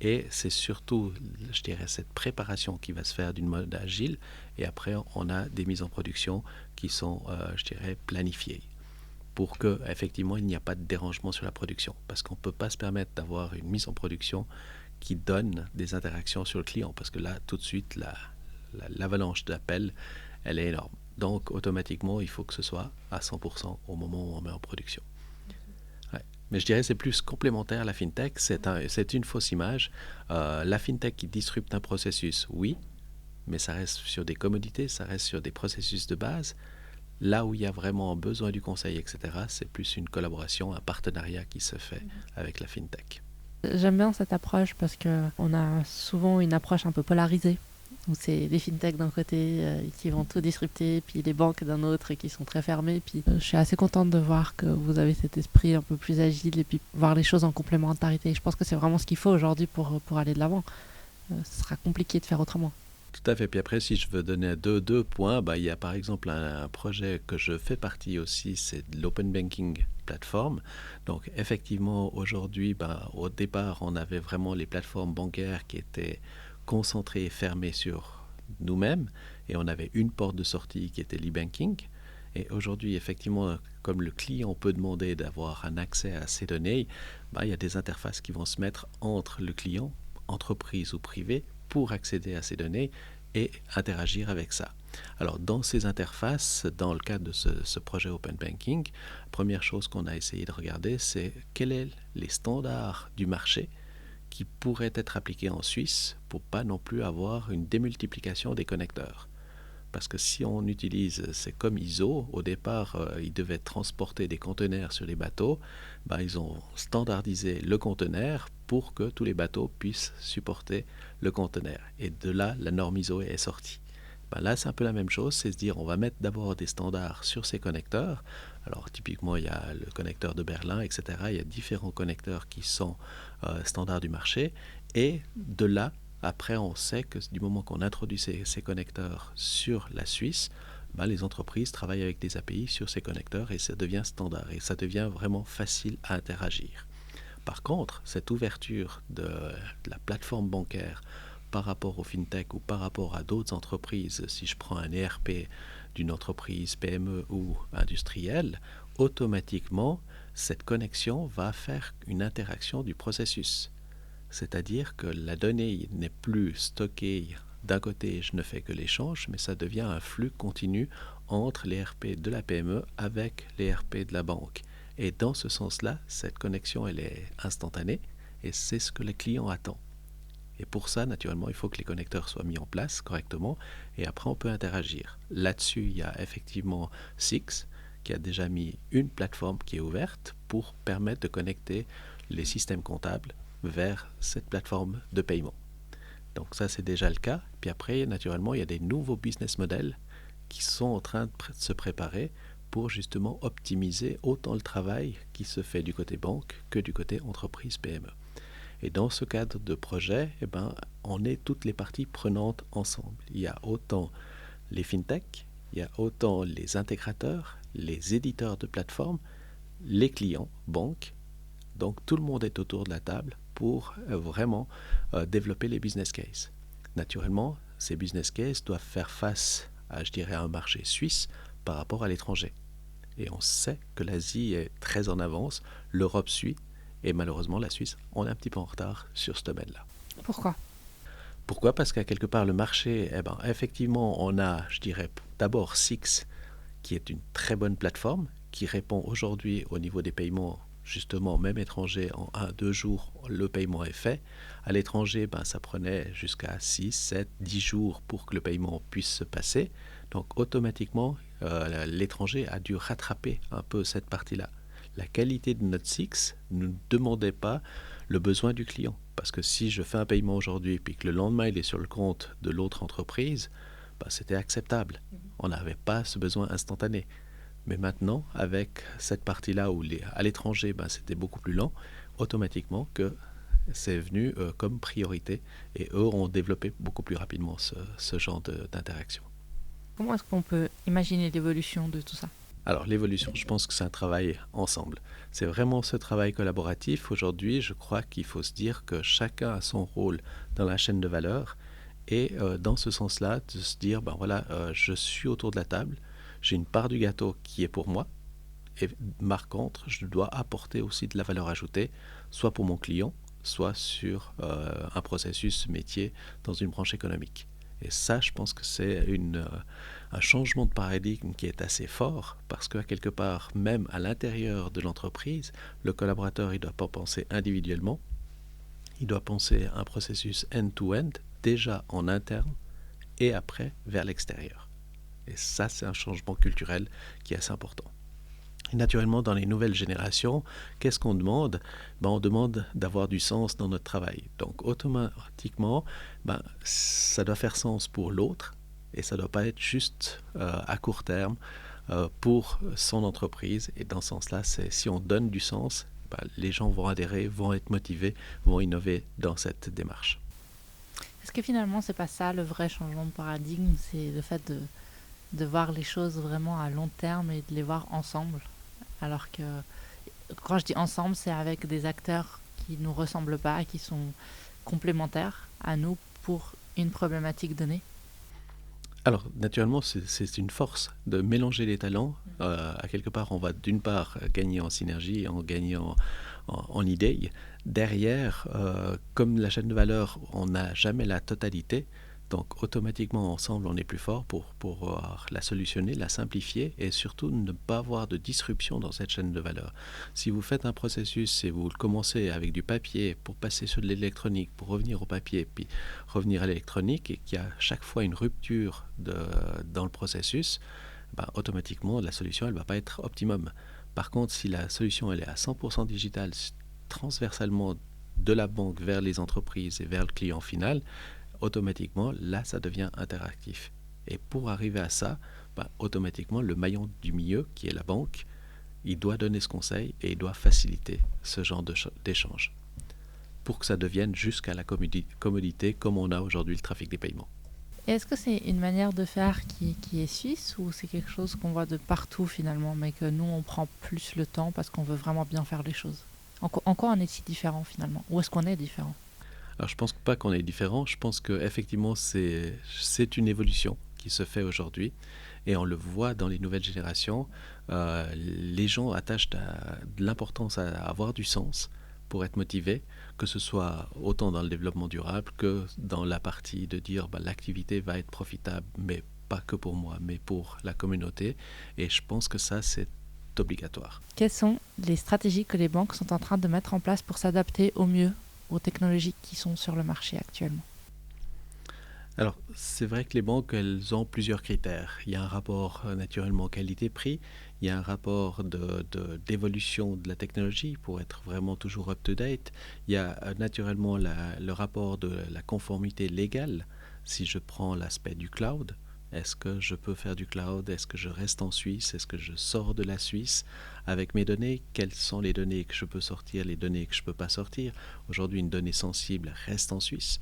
et c'est surtout, je dirais, cette préparation qui va se faire d'une mode agile et après on a des mises en production qui sont, je dirais, planifiées pour qu'effectivement il n'y a pas de dérangement sur la production parce qu'on ne peut pas se permettre d'avoir une mise en production qui donne des interactions sur le client parce que là, tout de suite, l'avalanche d'appels, elle est énorme. Donc automatiquement, il faut que ce soit à 100% au moment où on met en production. Mais je dirais que c'est plus complémentaire à la fintech, c'est une fausse image. La fintech qui disrupte un processus, oui, mais ça reste sur des commodités, ça reste sur des processus de base. Là où il y a vraiment besoin du conseil, etc., c'est plus une collaboration, un partenariat qui se fait avec la fintech. J'aime bien cette approche parce qu'on a souvent une approche un peu polarisée, où c'est les fintech d'un côté qui vont tout disrupter, puis les banques d'un autre qui sont très fermées. Puis je suis assez contente de voir que vous avez cet esprit un peu plus agile et puis voir les choses en complémentarité. Je pense que c'est vraiment ce qu'il faut aujourd'hui pour aller de l'avant. ce sera compliqué de faire autrement. Tout à fait. Puis après, si je veux donner deux points, il y a par exemple un projet que je fais partie aussi, c'est de l'Open Banking Platform. Donc effectivement, aujourd'hui, au départ, on avait vraiment les plateformes bancaires qui étaient concentrées et fermées sur nous-mêmes, et on avait une porte de sortie qui était l'e-banking. Et aujourd'hui, effectivement, comme le client peut demander d'avoir un accès à ces données, il y a des interfaces qui vont se mettre entre le client, entreprise ou privé, pour accéder à ces données et interagir avec ça. Alors, dans ces interfaces, dans le cadre de ce projet Open Banking, la première chose qu'on a essayé de regarder, c'est quels sont les standards du marché qui pourraient être appliqués en Suisse pour pas non plus avoir une démultiplication des connecteurs. Parce que si on utilise, c'est comme ISO, au départ, ils devaient transporter des conteneurs sur les bateaux, ils ont standardisé le conteneur pour que tous les bateaux puissent supporter le conteneur. Et de là, la norme ISO est sortie. Là, c'est un peu la même chose, c'est se dire on va mettre d'abord des standards sur ces connecteurs. Alors, typiquement, il y a le connecteur de Berlin, etc. Il y a différents connecteurs qui sont standards du marché. Et de là, après, on sait que du moment qu'on introduit ces connecteurs sur la Suisse, les entreprises travaillent avec des API sur ces connecteurs et ça devient standard et ça devient vraiment facile à interagir. Par contre, cette ouverture de la plateforme bancaire par rapport au fintech ou par rapport à d'autres entreprises, si je prends un ERP d'une entreprise PME ou industrielle, automatiquement, cette connexion va faire une interaction du processus. C'est-à-dire que la donnée n'est plus stockée d'un côté, je ne fais que l'échange, mais ça devient un flux continu entre les RP de la PME avec les RP de la banque. Et dans ce sens-là, cette connexion, elle est instantanée et c'est ce que le client attend. Et pour ça, naturellement, il faut que les connecteurs soient mis en place correctement et après, on peut interagir. Là-dessus, il y a effectivement SIX qui a déjà mis une plateforme qui est ouverte pour permettre de connecter les systèmes comptables vers cette plateforme de paiement. Donc ça, c'est déjà le cas. Puis après, naturellement, il y a des nouveaux business models qui sont en train de se préparer pour justement optimiser autant le travail qui se fait du côté banque que du côté entreprise PME. Et dans ce cadre de projet, on est toutes les parties prenantes ensemble. Il y a autant les fintech, il y a autant les intégrateurs, les éditeurs de plateformes, les clients, banques. Donc tout le monde est autour de la table pour vraiment développer les business cases. Naturellement, ces business cases doivent faire face à, je dirais, un marché suisse par rapport à l'étranger. Et on sait que l'Asie est très en avance, l'Europe suit, et malheureusement la Suisse, on est un petit peu en retard sur ce domaine-là. Pourquoi ? Parce qu'à quelque part, le marché, effectivement, on a, je dirais, d'abord SIX, qui est une très bonne plateforme, qui répond aujourd'hui au niveau des paiements, justement, même étranger, en 1-2 jours, le paiement est fait. À l'étranger, ça prenait jusqu'à 6, 7, 10 jours pour que le paiement puisse se passer. Donc, automatiquement, l'étranger a dû rattraper un peu cette partie-là. La qualité de notre SIX ne demandait pas le besoin du client. Parce que si je fais un paiement aujourd'hui et puis que le lendemain, il est sur le compte de l'autre entreprise, c'était acceptable. On n'avait pas ce besoin instantané. Mais maintenant, avec cette partie-là où à l'étranger, c'était beaucoup plus lent, automatiquement que c'est venu comme priorité et eux ont développé beaucoup plus rapidement ce genre d'interaction. Comment est-ce qu'on peut imaginer l'évolution de tout ça ? Alors l'évolution, je pense que c'est un travail ensemble. C'est vraiment ce travail collaboratif. Aujourd'hui, je crois qu'il faut se dire que chacun a son rôle dans la chaîne de valeur et dans ce sens-là, de se dire, je suis autour de la table, j'ai une part du gâteau qui est pour moi et par contre, je dois apporter aussi de la valeur ajoutée, soit pour mon client, soit sur un processus métier dans une branche économique. Et ça, je pense que c'est un changement de paradigme qui est assez fort parce qu'à quelque part, même à l'intérieur de l'entreprise, le collaborateur, il ne doit pas penser individuellement, il doit penser un processus end-to-end, déjà en interne et après vers l'extérieur. Et ça, c'est un changement culturel qui est assez important. Et naturellement, dans les nouvelles générations, qu'est-ce qu'on demande ? On demande d'avoir du sens dans notre travail. Donc, automatiquement, ça doit faire sens pour l'autre et ça ne doit pas être juste à court terme pour son entreprise. Et dans ce sens-là, si on donne du sens, les gens vont adhérer, vont être motivés, vont innover dans cette démarche. Est-ce que finalement, c'est pas ça le vrai changement de paradigme, c'est le fait de voir les choses vraiment à long terme et de les voir ensemble. Alors que quand je dis ensemble, c'est avec des acteurs qui ne nous ressemblent pas, qui sont complémentaires à nous pour une problématique donnée. Alors, naturellement, c'est une force de mélanger les talents. À quelque part, on va d'une part gagner en synergie, en gagnant en idées. Derrière, comme la chaîne de valeur, on n'a jamais la totalité. Donc, automatiquement, ensemble, on est plus fort pour pouvoir la solutionner, la simplifier et surtout ne pas avoir de disruption dans cette chaîne de valeur. Si vous faites un processus et vous le commencez avec du papier pour passer sur de l'électronique, pour revenir au papier, puis revenir à l'électronique et qu'il y a chaque fois une rupture dans le processus, ben, automatiquement, la solution, elle ne va pas être optimum. Par contre, si la solution, elle est à 100% digitale, transversalement de la banque vers les entreprises et vers le client final, automatiquement, là, ça devient interactif. Et pour arriver à ça, bah, automatiquement, le maillon du milieu, qui est la banque, il doit donner ce conseil et il doit faciliter ce genre d'échange pour que ça devienne jusqu'à la commodité comme on a aujourd'hui le trafic des paiements. Et est-ce que c'est une manière de faire qui est suisse ou c'est quelque chose qu'on voit de partout finalement, mais que nous, on prend plus le temps parce qu'on veut vraiment bien faire les choses? En quoi on est si différent finalement? Ou est-ce qu'on est différent? Alors je pense pas qu'on est différent, je pense qu'effectivement c'est une évolution qui se fait aujourd'hui et on le voit dans les nouvelles générations. Les gens attachent de l'importance à avoir du sens pour être motivés, que ce soit autant dans le développement durable que dans la partie de dire bah, l'activité va être profitable, mais pas que pour moi, mais pour la communauté. Et je pense que ça, c'est obligatoire. Quelles sont les stratégies que les banques sont en train de mettre en place pour s'adapter au mieux aux technologies qui sont sur le marché actuellement? Alors, c'est vrai que les banques, elles ont plusieurs critères. Il y a un rapport naturellement qualité-prix, il y a un rapport d'évolution de la technologie pour être vraiment toujours up-to-date. Il y a naturellement le rapport de la conformité légale. Si je prends l'aspect du cloud, est-ce que je peux faire du cloud? Est-ce que je reste en Suisse? Est-ce que je sors de la Suisse avec mes données? Quelles sont les données que je peux sortir, les données que je ne peux pas sortir? Aujourd'hui, une donnée sensible reste en Suisse.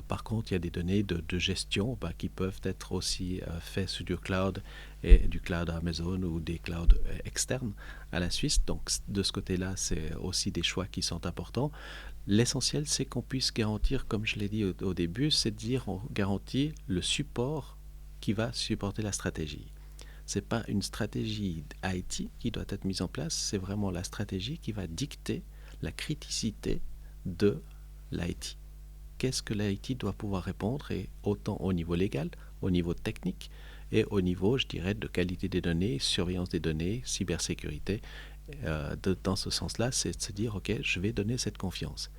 Par contre, il y a des données de gestion qui peuvent être aussi faites sur du cloud et du cloud Amazon ou des clouds externes à la Suisse. Donc, de ce côté-là, c'est aussi des choix qui sont importants. L'essentiel, c'est qu'on puisse garantir, comme je l'ai dit au début, c'est de dire on garantit le support qui va supporter la stratégie. Ce n'est pas une stratégie IT qui doit être mise en place, c'est vraiment la stratégie qui va dicter la criticité de l'IT. Qu'est-ce que l'IT doit pouvoir répondre, et autant au niveau légal, au niveau technique et au niveau, je dirais, de qualité des données, surveillance des données, cybersécurité. Dans ce sens-là, c'est de se dire, OK, je vais donner cette confiance.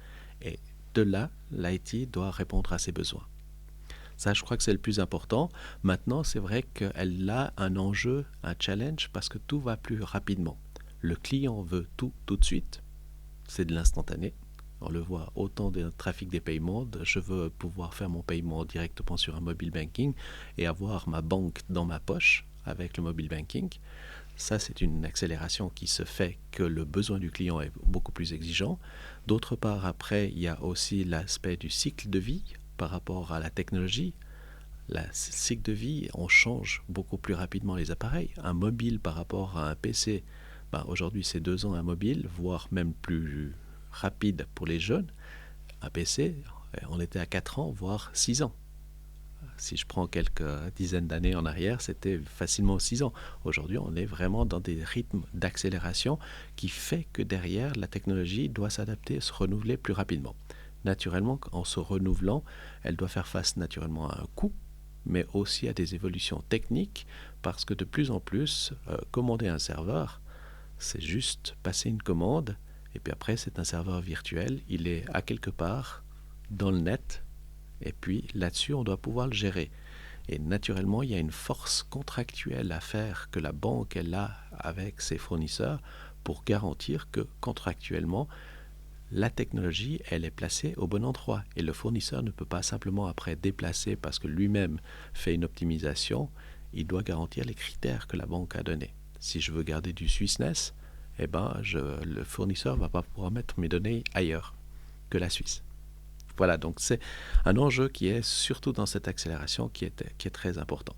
Et de là, l'IT doit répondre à ses besoins. Ça, je crois que c'est le plus important. Maintenant, c'est vrai qu'elle a un enjeu, un challenge, parce que tout va plus rapidement. Le client veut tout de suite. C'est de l'instantané. On le voit autant dans le trafic des paiements. Je veux pouvoir faire mon paiement directement sur un mobile banking et avoir ma banque dans ma poche avec le mobile banking. Ça, c'est une accélération qui se fait que le besoin du client est beaucoup plus exigeant. D'autre part, après, il y a aussi l'aspect du cycle de vie par rapport à la technologie. Le cycle de vie, on change beaucoup plus rapidement les appareils. Un mobile par rapport à un PC, aujourd'hui c'est 2 ans un mobile, voire même plus rapide pour les jeunes. Un PC, on était à 4 ans, voire 6 ans. Si je prends quelques dizaines d'années en arrière, c'était facilement 6 ans. Aujourd'hui, on est vraiment dans des rythmes d'accélération qui fait que derrière, la technologie doit s'adapter, se renouveler plus rapidement. Naturellement, en se renouvelant, elle doit faire face naturellement à un coût, mais aussi à des évolutions techniques, parce que de plus en plus, commander un serveur, c'est juste passer une commande, et puis après, c'est un serveur virtuel, il est à quelque part dans le net, et puis là-dessus, on doit pouvoir le gérer. Et naturellement, il y a une force contractuelle à faire que la banque elle a avec ses fournisseurs pour garantir que contractuellement, la technologie, elle est placée au bon endroit. Et le fournisseur ne peut pas simplement après déplacer parce que lui-même fait une optimisation. Il doit garantir les critères que la banque a donnés. Si je veux garder du Swissness, le fournisseur ne va pas pouvoir mettre mes données ailleurs que la Suisse. Voilà, donc c'est un enjeu qui est surtout dans cette accélération qui est très important.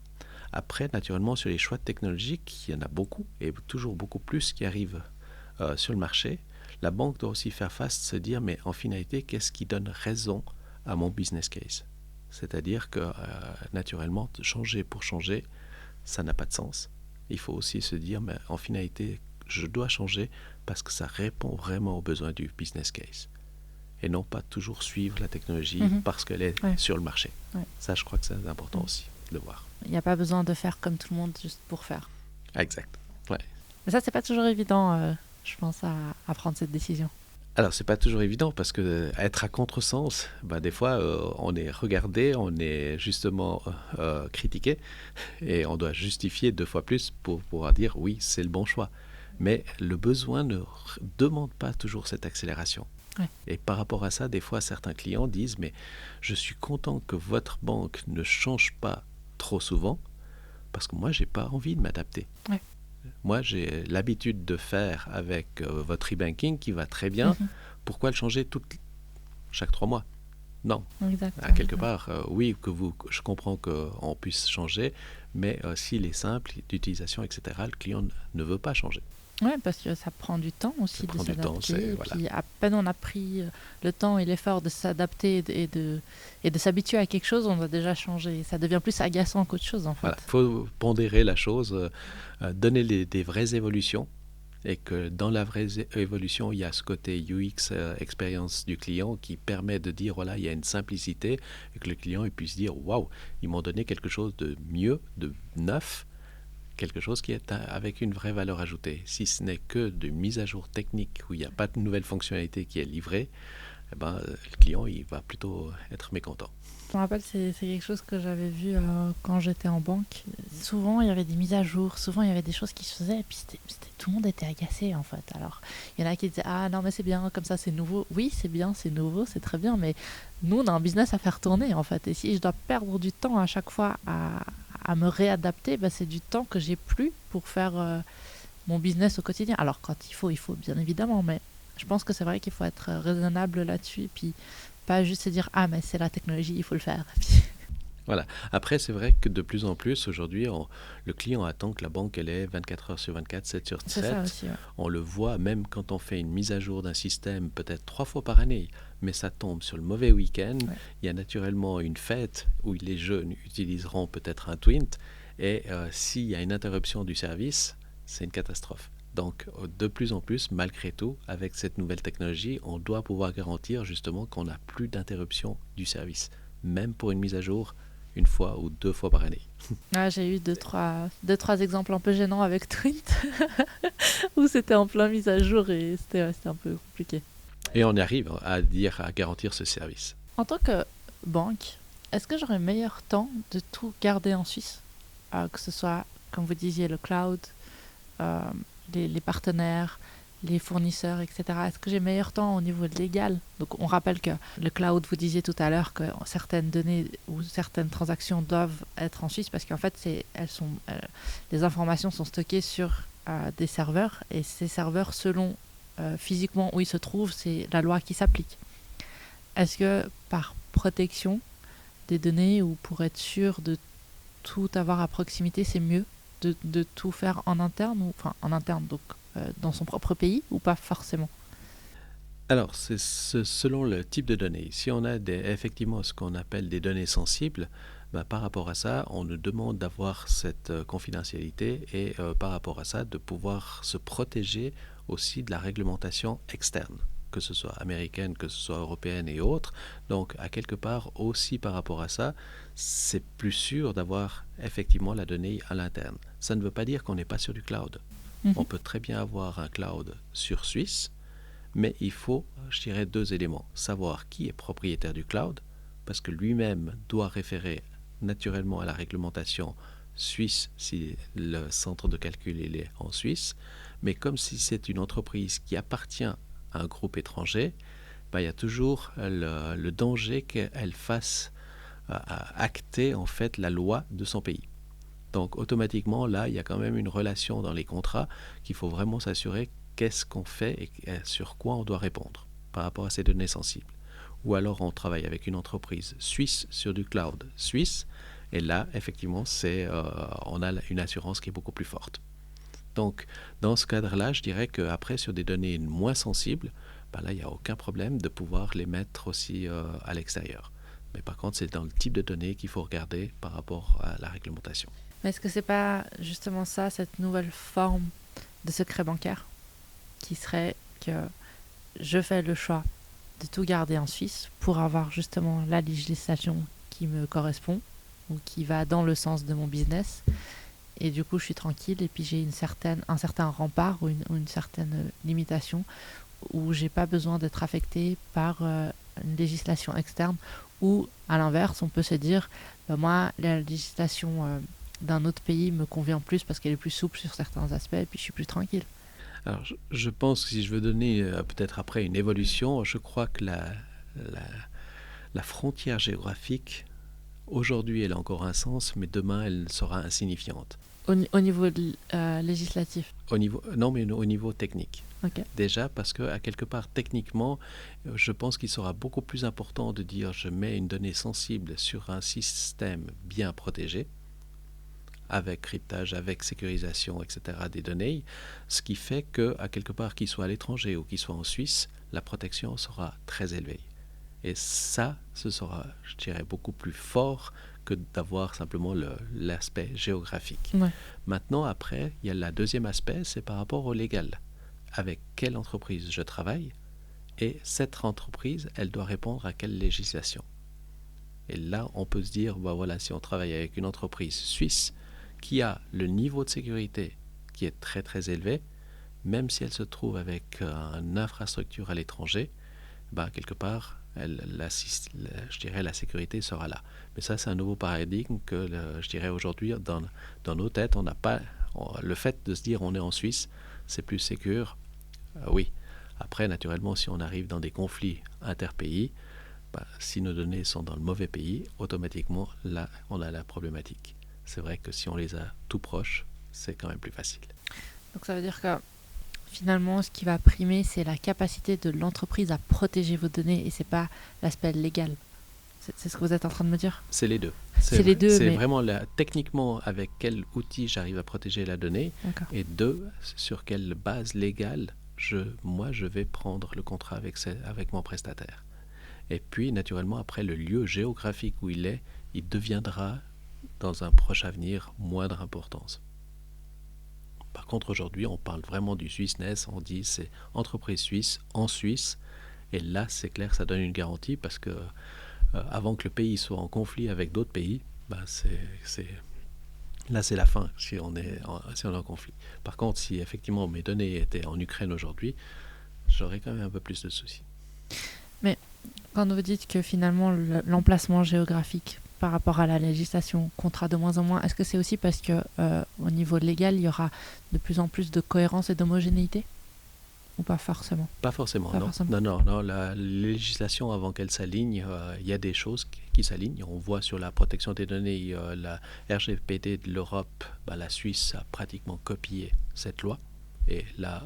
Après, naturellement, sur les choix technologiques, il y en a beaucoup et toujours beaucoup plus qui arrivent sur le marché. La banque doit aussi faire face, se dire, mais en finalité, qu'est-ce qui donne raison à mon business case? C'est-à-dire que, naturellement, changer pour changer, ça n'a pas de sens. Il faut aussi se dire, mais en finalité, je dois changer parce que ça répond vraiment aux besoins du business case. Et non pas toujours suivre la technologie parce qu'elle est sur le marché. Ouais. Ça, je crois que c'est important aussi de voir. Il n'y a pas besoin de faire comme tout le monde juste pour faire. Exact. Ouais. Mais ça, c'est pas toujours évident, je pense, à prendre cette décision. Alors, c'est pas toujours évident parce que être à contresens, des fois, on est regardé, on est justement critiqué et on doit justifier 2 fois plus pour pouvoir dire oui, c'est le bon choix. Mais le besoin ne demande pas toujours cette accélération. Ouais. Et par rapport à ça, des fois, certains clients disent « mais je suis content que votre banque ne change pas trop souvent parce que moi, je n'ai pas envie de m'adapter. Ouais. Moi, j'ai l'habitude de faire avec votre e-banking qui va très bien. Pourquoi le changer chaque 3 mois ? Non. À quelque part, oui, je comprends qu'on puisse changer, mais s'il est simple d'utilisation, etc., le client ne veut pas changer. Oui, parce que ça prend du temps aussi de s'adapter. Puis à peine on a pris le temps et l'effort de s'adapter et de s'habituer à quelque chose, on doit déjà changer. Ça devient plus agaçant qu'autre chose, en fait. Voilà, il faut pondérer la chose, donner des vraies évolutions. Et que dans la vraie évolution, il y a ce côté UX, expérience du client, qui permet de dire, voilà, il y a une simplicité, et que le client il puisse dire, waouh, ils m'ont donné quelque chose de mieux, de neuf, quelque chose qui est avec une vraie valeur ajoutée. Si ce n'est que de mise à jour technique où il n'y a pas de nouvelle fonctionnalité qui est livrée, le client il va plutôt être mécontent. Je me rappelle, c'est quelque chose que j'avais vu quand j'étais en banque. Souvent, il y avait des mises à jour, souvent, il y avait des choses qui se faisaient, et puis tout le monde était agacé, en fait. Alors, il y en a qui disaient « Ah non, mais c'est bien, comme ça, c'est nouveau. » Oui, c'est bien, c'est nouveau, c'est très bien, mais nous, on a un business à faire tourner, en fait. Et si je dois perdre du temps à chaque fois à me réadapter, c'est du temps que j'ai plus pour faire mon business au quotidien. Alors, quand il faut bien évidemment, mais je pense que c'est vrai qu'il faut être raisonnable là-dessus, et puis pas juste se dire « Ah, mais c'est la technologie, il faut le faire. » Voilà. Après, c'est vrai que de plus en plus, aujourd'hui, le client attend que la banque, elle est 24 heures sur 24, 7 sur 7. C'est ça aussi, ouais. On le voit même quand on fait une mise à jour d'un système, peut-être 3 fois par année, mais ça tombe sur le mauvais week-end. Ouais. Il y a naturellement une fête où les jeunes utiliseront peut-être un Twint, et s'il y a une interruption du service, c'est une catastrophe. Donc, de plus en plus, malgré tout, avec cette nouvelle technologie, on doit pouvoir garantir justement qu'on n'a plus d'interruption du service, même pour une mise à jour 1 fois ou 2 fois par année. Ah, j'ai eu 2-3 exemples un peu gênants avec Twint, où c'était en plein mise à jour et c'était un peu compliqué. Et on arrive à garantir ce service. En tant que banque, est-ce que j'aurais meilleur temps de tout garder en Suisse, que ce soit, comme vous disiez, le cloud, les partenaires, les fournisseurs, etc. Est-ce que j'ai meilleur temps au niveau légal? Donc on rappelle que le cloud, vous disiez tout à l'heure que certaines données ou certaines transactions doivent être en Suisse parce qu'en fait les informations sont stockées sur des serveurs et ces serveurs, selon physiquement où ils se trouvent, c'est la loi qui s'applique. Est-ce que par protection des données ou pour être sûr de tout avoir à proximité, c'est mieux de tout faire en interne, donc dans son propre pays ou pas forcément? Alors, c'est selon le type de données. Si on a effectivement ce qu'on appelle des données sensibles, par rapport à ça, on nous demande d'avoir cette confidentialité et par rapport à ça, de pouvoir se protéger aussi de la réglementation externe, que ce soit américaine, que ce soit européenne et autres. Donc, à quelque part, aussi par rapport à ça, c'est plus sûr d'avoir effectivement la donnée à l'interne. Ça ne veut pas dire qu'on n'est pas sur du cloud. On peut très bien avoir un cloud sur Suisse, mais il faut, je dirais, 2 éléments. Savoir qui est propriétaire du cloud, parce que lui-même doit référer naturellement à la réglementation suisse si le centre de calcul il est en Suisse, mais comme si c'est une entreprise qui appartient à un groupe étranger, il y a toujours le danger qu'elle fasse acter en fait la loi de son pays. Donc automatiquement, là, il y a quand même une relation dans les contrats qu'il faut vraiment s'assurer qu'est-ce qu'on fait et sur quoi on doit répondre par rapport à ces données sensibles. ou alors on travaille avec une entreprise suisse sur du cloud suisse, et là, effectivement, on a une assurance qui est beaucoup plus forte. Donc, dans ce cadre-là, je dirais qu'après, sur des données moins sensibles, là, il n'y a aucun problème de pouvoir les mettre aussi à l'extérieur. Mais par contre, c'est dans le type de données qu'il faut regarder par rapport à la réglementation. Mais est-ce que c'est pas justement ça, cette nouvelle forme de secret bancaire, qui serait que je fais le choix de tout garder en Suisse pour avoir justement la législation qui me correspond ou qui va dans le sens de mon business, et du coup je suis tranquille, et puis j'ai un certain rempart ou une certaine limitation où j'ai pas besoin d'être affecté par une législation externe, ou à l'inverse on peut se dire moi la législation d'un autre pays me convient plus parce qu'elle est plus souple sur certains aspects, et puis je suis plus tranquille. Alors, je pense que si je veux donner peut-être après une évolution, je crois que la frontière géographique, aujourd'hui, elle a encore un sens, mais demain, elle sera insignifiante. Au niveau législatif? Non, mais au niveau technique. Okay. Déjà, parce qu'à quelque part, techniquement, je pense qu'il sera beaucoup plus important de dire je mets une donnée sensible sur un système bien protégé, avec cryptage, avec sécurisation, etc. des données, ce qui fait qu'à quelque part, qu'il soit à l'étranger ou qu'il soit en Suisse, la protection sera très élevée. Et ça, ce sera, je dirais, beaucoup plus fort que d'avoir simplement l'aspect géographique. Ouais. Maintenant, après, il y a le deuxième aspect, c'est par rapport au légal. Avec quelle entreprise je travaille, et cette entreprise, elle doit répondre à quelle législation. Et là, on peut se dire, voilà, si on travaille avec une entreprise suisse, qui a le niveau de sécurité qui est très très élevé, même si elle se trouve avec une infrastructure à l'étranger, quelque part, je dirais la sécurité sera là. Mais ça, c'est un nouveau paradigme que je dirais aujourd'hui, dans nos têtes, on n'a pas le fait de se dire on est en Suisse, c'est plus sécure. Oui. Après, naturellement, si on arrive dans des conflits interpays, si nos données sont dans le mauvais pays, automatiquement, là, on a la problématique. C'est vrai que si on les a tout proches, c'est quand même plus facile. Donc ça veut dire que finalement, ce qui va primer, c'est la capacité de l'entreprise à protéger vos données, et c'est pas l'aspect légal. C'est ce que vous êtes en train de me dire? C'est les deux. C'est mais... vraiment techniquement avec quel outil j'arrive à protéger la donnée. D'accord. Et deux, sur quelle base légale je vais prendre le contrat avec mon prestataire. Et puis, naturellement, après, le lieu géographique où il deviendra, dans un proche avenir, moindre importance. Par contre, aujourd'hui, on parle vraiment du Swissness, on dit c'est entreprise suisse, en Suisse, et là, c'est clair, ça donne une garantie, parce que avant que le pays soit en conflit avec d'autres pays, là, c'est la fin, si on est en conflit. Par contre, si effectivement mes données étaient en Ukraine aujourd'hui, j'aurais quand même un peu plus de soucis. Mais quand vous dites que finalement l'emplacement géographique par rapport à la législation comptera de moins en moins, est-ce que c'est aussi parce que au niveau légal, il y aura de plus en plus de cohérence et d'homogénéité? Ou pas forcément? Pas forcément, non. La législation, avant qu'elle s'aligne, il y a des choses qui s'alignent. On voit sur la protection des données, la RGPD de l'Europe, la Suisse a pratiquement copié cette loi et l'a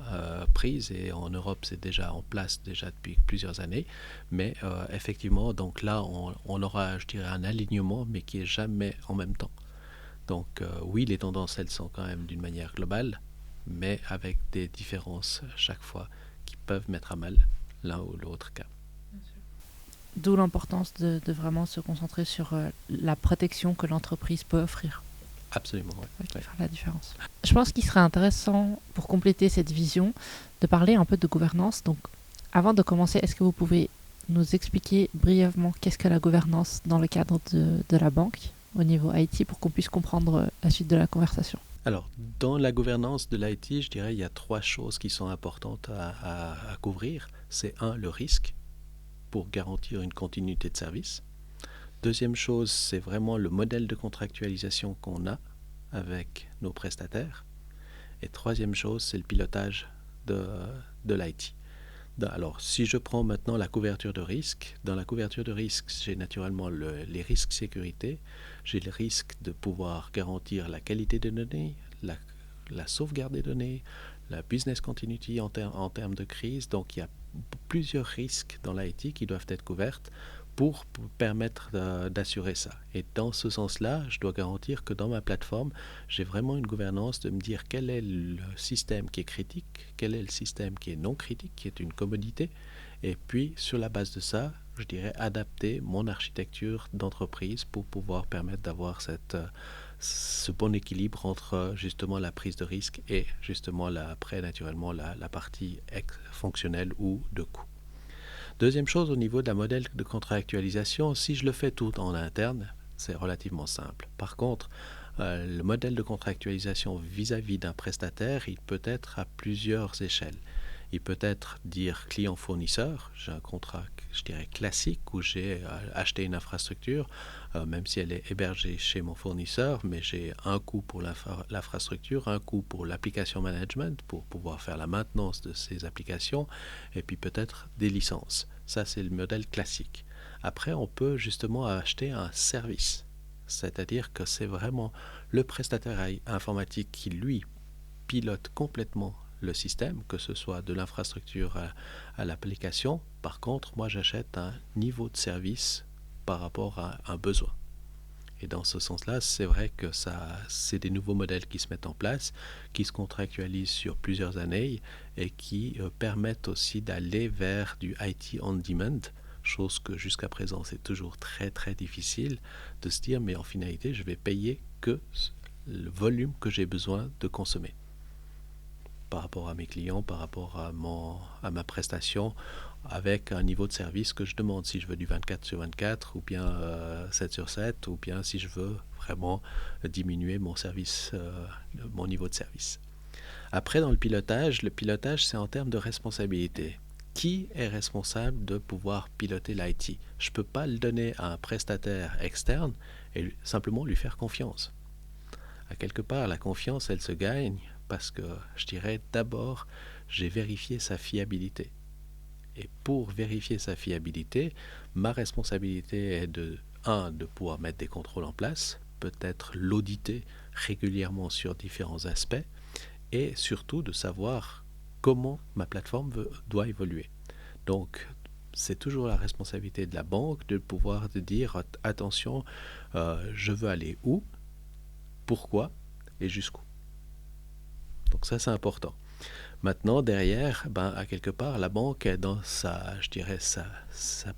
prise, et en Europe c'est déjà en place depuis plusieurs années, mais effectivement, donc là on aura, je dirais, un alignement, mais qui est jamais en même temps. Donc oui, les tendances, elles sont quand même d'une manière globale, mais avec des différences chaque fois qui peuvent mettre à mal l'un ou l'autre cas. D'où l'importance de vraiment se concentrer sur la protection que l'entreprise peut offrir. Absolument, oui. Qui fera la différence. Je pense qu'il serait intéressant, pour compléter cette vision, de parler un peu de gouvernance. Donc, avant de commencer, est-ce que vous pouvez nous expliquer brièvement qu'est-ce que la gouvernance dans le cadre de la banque, au niveau IT, pour qu'on puisse comprendre la suite de la conversation? Alors, dans la gouvernance de l'IT, je dirais il y a 3 choses qui sont importantes à couvrir. C'est le risque, pour garantir une continuité de service. Deuxième chose, c'est vraiment le modèle de contractualisation qu'on a avec nos prestataires. Et troisième chose, c'est le pilotage de l'IT. Alors, si je prends maintenant la couverture de risque, dans la couverture de risque, j'ai naturellement les risques sécurité, j'ai le risque de pouvoir garantir la qualité des données, la sauvegarde des données, la business continuity en termes de crise. Donc, il y a plusieurs risques dans l'IT qui doivent être couverts pour permettre d'assurer ça. Et dans ce sens-là, je dois garantir que dans ma plateforme, j'ai vraiment une gouvernance de me dire quel est le système qui est critique, quel est le système qui est non critique, qui est une commodité, et puis sur la base de ça, je dirais adapter mon architecture d'entreprise pour pouvoir permettre d'avoir ce bon équilibre entre justement la prise de risque et justement après naturellement la partie fonctionnelle ou de coût. Deuxième chose, au niveau d'un modèle de contractualisation, si je le fais tout en interne, c'est relativement simple. Par contre, le modèle de contractualisation vis-à-vis d'un prestataire, il peut être à plusieurs échelles. Il peut être dire client-fournisseur, j'ai un contrat, je dirais, classique où j'ai acheté une infrastructure, même si elle est hébergée chez mon fournisseur, mais j'ai un coût pour l'infrastructure, un coût pour l'application management, pour pouvoir faire la maintenance de ces applications, et puis peut-être des licences. Ça, c'est le modèle classique. Après, on peut justement acheter un service, c'est-à-dire que c'est vraiment le prestataire informatique qui, lui, pilote complètement le système, que ce soit de l'infrastructure à l'application. Par contre, moi, j'achète un niveau de service par rapport à un besoin. Et dans ce sens-là, c'est vrai que c'est des nouveaux modèles qui se mettent en place, qui se contractualisent sur plusieurs années et qui permettent aussi d'aller vers du IT on demand, chose que jusqu'à présent, c'est toujours très, très difficile de se dire, mais en finalité, je vais payer que le volume que j'ai besoin de consommer par rapport à mes clients, par rapport à ma prestation, avec un niveau de service que je demande, si je veux du 24/24 ou bien 7/7, ou bien si je veux vraiment diminuer mon service, mon niveau de service. Après, dans le pilotage, c'est en termes de responsabilité. Qui est responsable de pouvoir piloter l'IT? Je ne peux pas le donner à un prestataire externe et simplement lui faire confiance. À quelque part, la confiance, elle se gagne parce que, je dirais, d'abord, j'ai vérifié sa fiabilité. Et pour vérifier sa fiabilité, ma responsabilité est de pouvoir mettre des contrôles en place, peut-être l'auditer régulièrement sur différents aspects, et surtout de savoir comment ma plateforme doit évoluer. Donc, c'est toujours la responsabilité de la banque de pouvoir dire attention, je veux aller où, pourquoi et jusqu'où. Donc ça, c'est important. Maintenant, derrière, à quelque part, la banque est dans sa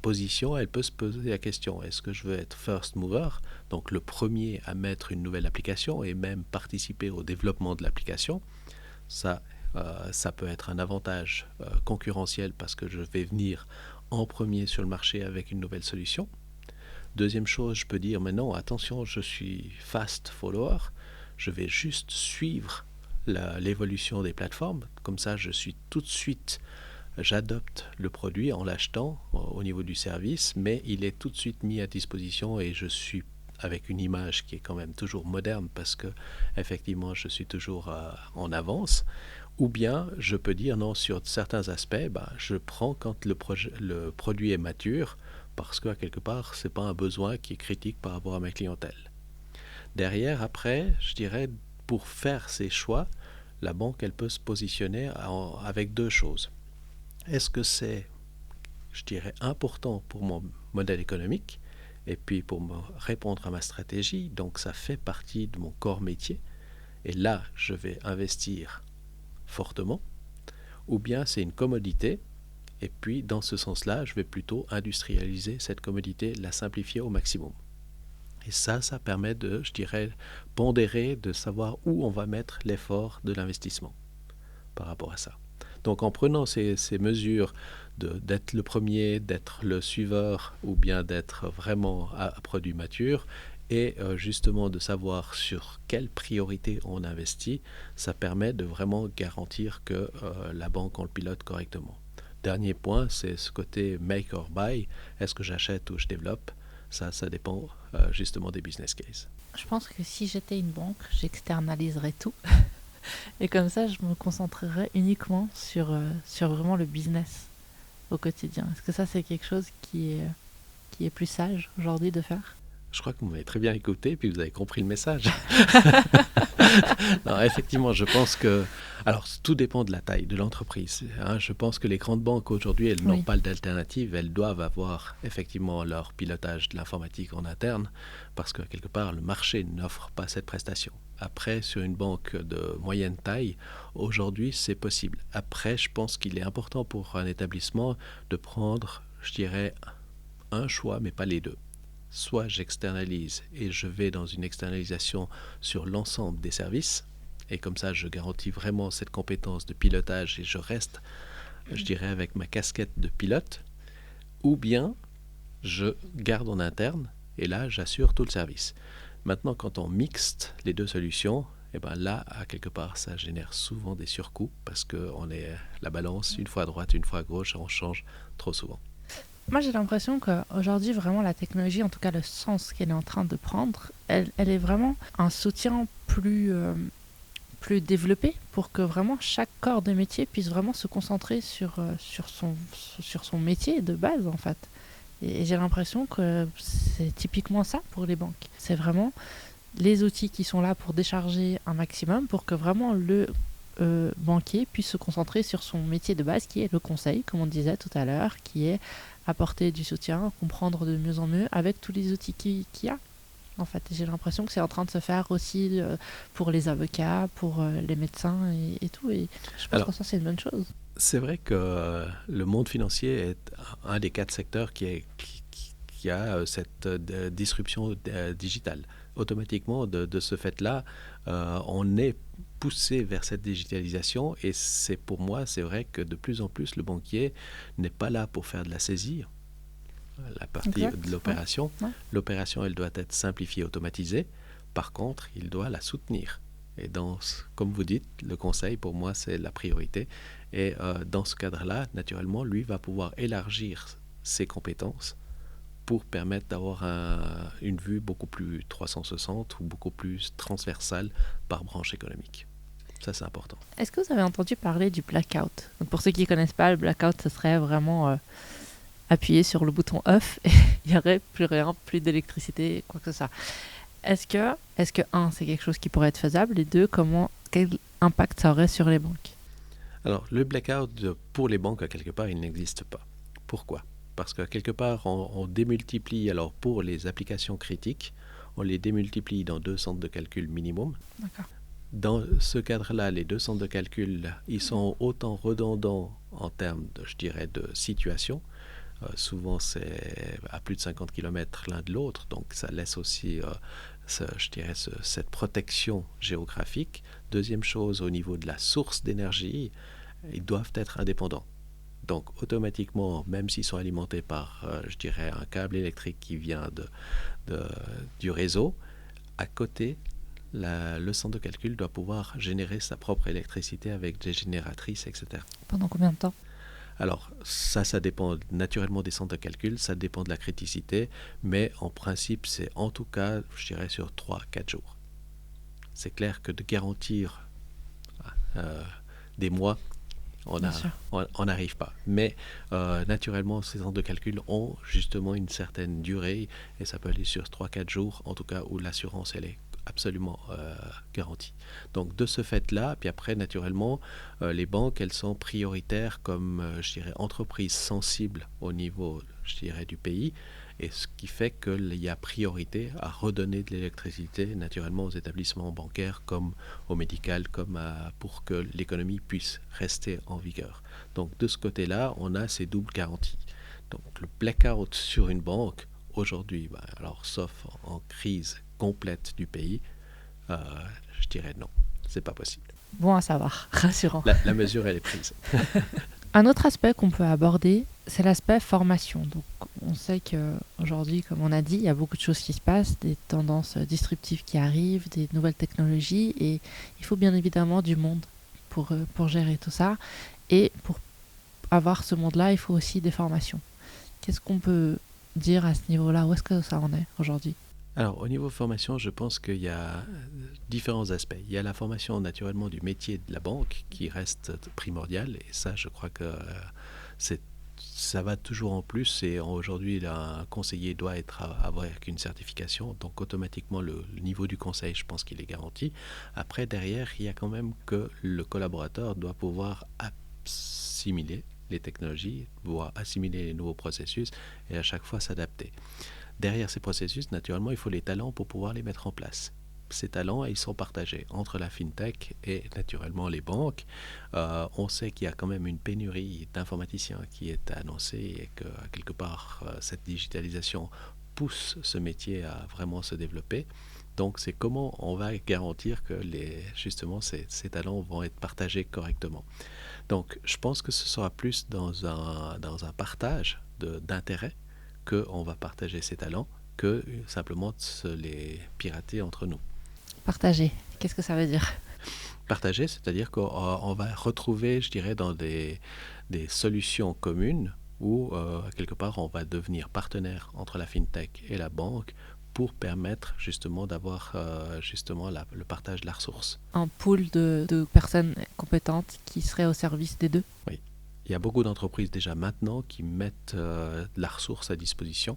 position, elle peut se poser la question, est-ce que je veux être first mover, donc le premier à mettre une nouvelle application et même participer au développement de l'application? Ça peut être un avantage concurrentiel parce que je vais venir en premier sur le marché avec une nouvelle solution. Deuxième chose, je peux dire, mais non, attention, je suis fast follower, je vais juste suivre l'évolution des plateformes. Comme ça, j'adopte le produit en l'achetant au niveau du service, mais il est tout de suite mis à disposition et je suis avec une image qui est quand même toujours moderne parce que effectivement, je suis toujours en avance. Ou bien, je peux dire non, sur certains aspects, je prends quand le produit est mature parce qu'à quelque part, ce n'est pas un besoin qui est critique par rapport à ma clientèle. Derrière, après, je dirais, pour faire ses choix, la banque, elle peut se positionner avec deux choses. Est-ce que c'est, je dirais, important pour mon modèle économique et puis pour me répondre à ma stratégie, donc ça fait partie de mon corps métier, et là, je vais investir fortement, ou bien c'est une commodité, et puis dans ce sens-là, je vais plutôt industrialiser cette commodité, la simplifier au maximum. Et ça permet de, je dirais, pondérer, de savoir où on va mettre l'effort de l'investissement par rapport à ça. Donc en prenant ces mesures d'être le premier, d'être le suiveur ou bien d'être vraiment à produit mature et justement de savoir sur quelle priorité on investit, ça permet de vraiment garantir que la banque, on le pilote correctement. Dernier point, c'est ce côté make or buy. Est-ce que j'achète ou je développe? Ça dépend justement des business cases. Je pense que si j'étais une banque, j'externaliserais tout. Et comme ça, je me concentrerais uniquement sur vraiment le business au quotidien. Est-ce que ça, c'est quelque chose qui est plus sage aujourd'hui de faire? Je crois que vous m'avez très bien écouté et puis vous avez compris le message. Non, effectivement, je pense que... Alors, tout dépend de la taille de l'entreprise. Hein. Je pense que les grandes banques, aujourd'hui, elles n'ont pas d'alternative. Elles doivent avoir effectivement leur pilotage de l'informatique en interne parce que, quelque part, le marché n'offre pas cette prestation. Après, sur une banque de moyenne taille, aujourd'hui, c'est possible. Après, je pense qu'il est important pour un établissement de prendre, je dirais, un choix, mais pas les deux. Soit j'externalise et je vais dans une externalisation sur l'ensemble des services, et comme ça je garantis vraiment cette compétence de pilotage et je reste, je dirais, avec ma casquette de pilote, ou bien je garde en interne et là j'assure tout le service. Maintenant, quand on mixte les deux solutions, et ben là, à quelque part, ça génère souvent des surcoûts parce qu'on est la balance, une fois à droite, une fois à gauche, on change trop souvent. Moi, j'ai l'impression qu'aujourd'hui, vraiment, la technologie, en tout cas le sens qu'elle est en train de prendre, elle est vraiment un soutien plus développé pour que vraiment chaque corps de métier puisse vraiment se concentrer sur son métier de base, en fait. Et j'ai l'impression que c'est typiquement ça pour les banques. C'est vraiment les outils qui sont là pour décharger un maximum pour que vraiment le banquier puisse se concentrer sur son métier de base qui est le conseil, comme on disait tout à l'heure, qui est apporter du soutien, comprendre de mieux en mieux avec tous les outils qu'il y a. En fait, j'ai l'impression que c'est en train de se faire aussi pour les avocats, pour les médecins et tout. Et je pense que ça, c'est une bonne chose. C'est vrai que le monde financier est un des 4 secteurs qui a cette disruption digitale. Automatiquement, de ce fait-là, on est poussé vers cette digitalisation et c'est pour moi, c'est vrai que de plus en plus, le banquier n'est pas là pour faire de la saisie, la partie de l'opération. Ouais. L'opération, elle doit être simplifiée, automatisée. Par contre, il doit la soutenir. Et comme vous dites, le conseil, pour moi, c'est la priorité. Et dans ce cadre-là, naturellement, lui va pouvoir élargir ses compétences pour permettre d'avoir une vue beaucoup plus 360 ou beaucoup plus transversale par branche économique. Ça, c'est important. Est-ce que vous avez entendu parler du blackout? Donc, pour ceux qui ne connaissent pas, le blackout, ce serait vraiment appuyer sur le bouton off et il n'y aurait plus rien, plus d'électricité, quoi que ce soit. Est-ce que un, c'est quelque chose qui pourrait être faisable, et deux, quel impact ça aurait sur les banques? Alors, le blackout, pour les banques, à quelque part, il n'existe pas. Pourquoi? Parce que quelque part, on démultiplie, alors pour les applications critiques, on les démultiplie dans 2 centres de calcul minimum. D'accord. Dans ce cadre-là, les 2 centres de calcul, ils sont autant redondants en termes, je dirais, de situation. Souvent, c'est à plus de 50 km l'un de l'autre, donc ça laisse aussi, je dirais, cette protection géographique. Deuxième chose, au niveau de la source d'énergie, ils doivent être indépendants. Donc, automatiquement, même s'ils sont alimentés par, je dirais, un câble électrique qui vient du réseau, à côté, le centre de calcul doit pouvoir générer sa propre électricité avec des génératrices, etc. Pendant combien de temps? Alors, ça dépend naturellement des centres de calcul, ça dépend de la criticité, mais en principe, c'est en tout cas, je dirais, sur 3-4 jours. C'est clair que de garantir des mois, on n'arrive pas. Mais naturellement, ces centres de calcul ont justement une certaine durée et ça peut aller sur 3-4 jours, en tout cas où l'assurance, elle est absolument garantie. Donc de ce fait-là, puis après naturellement, les banques, elles sont prioritaires comme, je dirais, entreprises sensibles au niveau, je dirais, du pays, et ce qui fait qu'il y a priorité à redonner de l'électricité naturellement aux établissements bancaires comme au médical, comme pour que l'économie puisse rester en vigueur. Donc de ce côté-là, on a ces doubles garanties. Donc le blackout sur une banque, aujourd'hui, alors sauf en crise complète du pays, je dirais non, c'est pas possible. Bon à savoir, rassurant. La mesure, elle est prise. Un autre aspect qu'on peut aborder, c'est l'aspect formation. Donc, on sait qu'aujourd'hui, comme on a dit, il y a beaucoup de choses qui se passent, des tendances disruptives qui arrivent, des nouvelles technologies, et il faut bien évidemment du monde pour gérer tout ça. Et pour avoir ce monde-là, il faut aussi des formations. Qu'est-ce qu'on peut dire à ce niveau-là? Où est-ce que ça en est aujourd'hui? Alors, au niveau formation, je pense qu'il y a différents aspects. Il y a la formation naturellement du métier de la banque qui reste primordiale, et ça, je crois que c'est ça va toujours en plus et aujourd'hui un conseiller doit avoir une certification, donc automatiquement le niveau du conseil, je pense qu'il est garanti. Après, derrière, il y a quand même que le collaborateur doit pouvoir assimiler les technologies, pouvoir assimiler les nouveaux processus et à chaque fois s'adapter. Derrière ces processus, naturellement, il faut les talents pour pouvoir les mettre en place. Ces talents, ils sont partagés entre la FinTech et naturellement les banques. On sait qu'il y a quand même une pénurie d'informaticiens qui est annoncée et que quelque part, cette digitalisation pousse ce métier à vraiment se développer. Donc, c'est comment on va garantir que justement ces talents vont être partagés correctement. Donc, je pense que ce sera plus dans un partage d'intérêts qu'on va partager ces talents que simplement de se les pirater entre nous. Partager, qu'est-ce que ça veut dire? Partager, c'est-à-dire qu'on va retrouver, je dirais, dans des solutions communes où, quelque part, on va devenir partenaire entre la FinTech et la banque pour permettre justement d'avoir le partage de la ressource. Un pool de personnes compétentes qui seraient au service des deux? Oui. Il y a beaucoup d'entreprises déjà maintenant qui mettent de la ressource à disposition.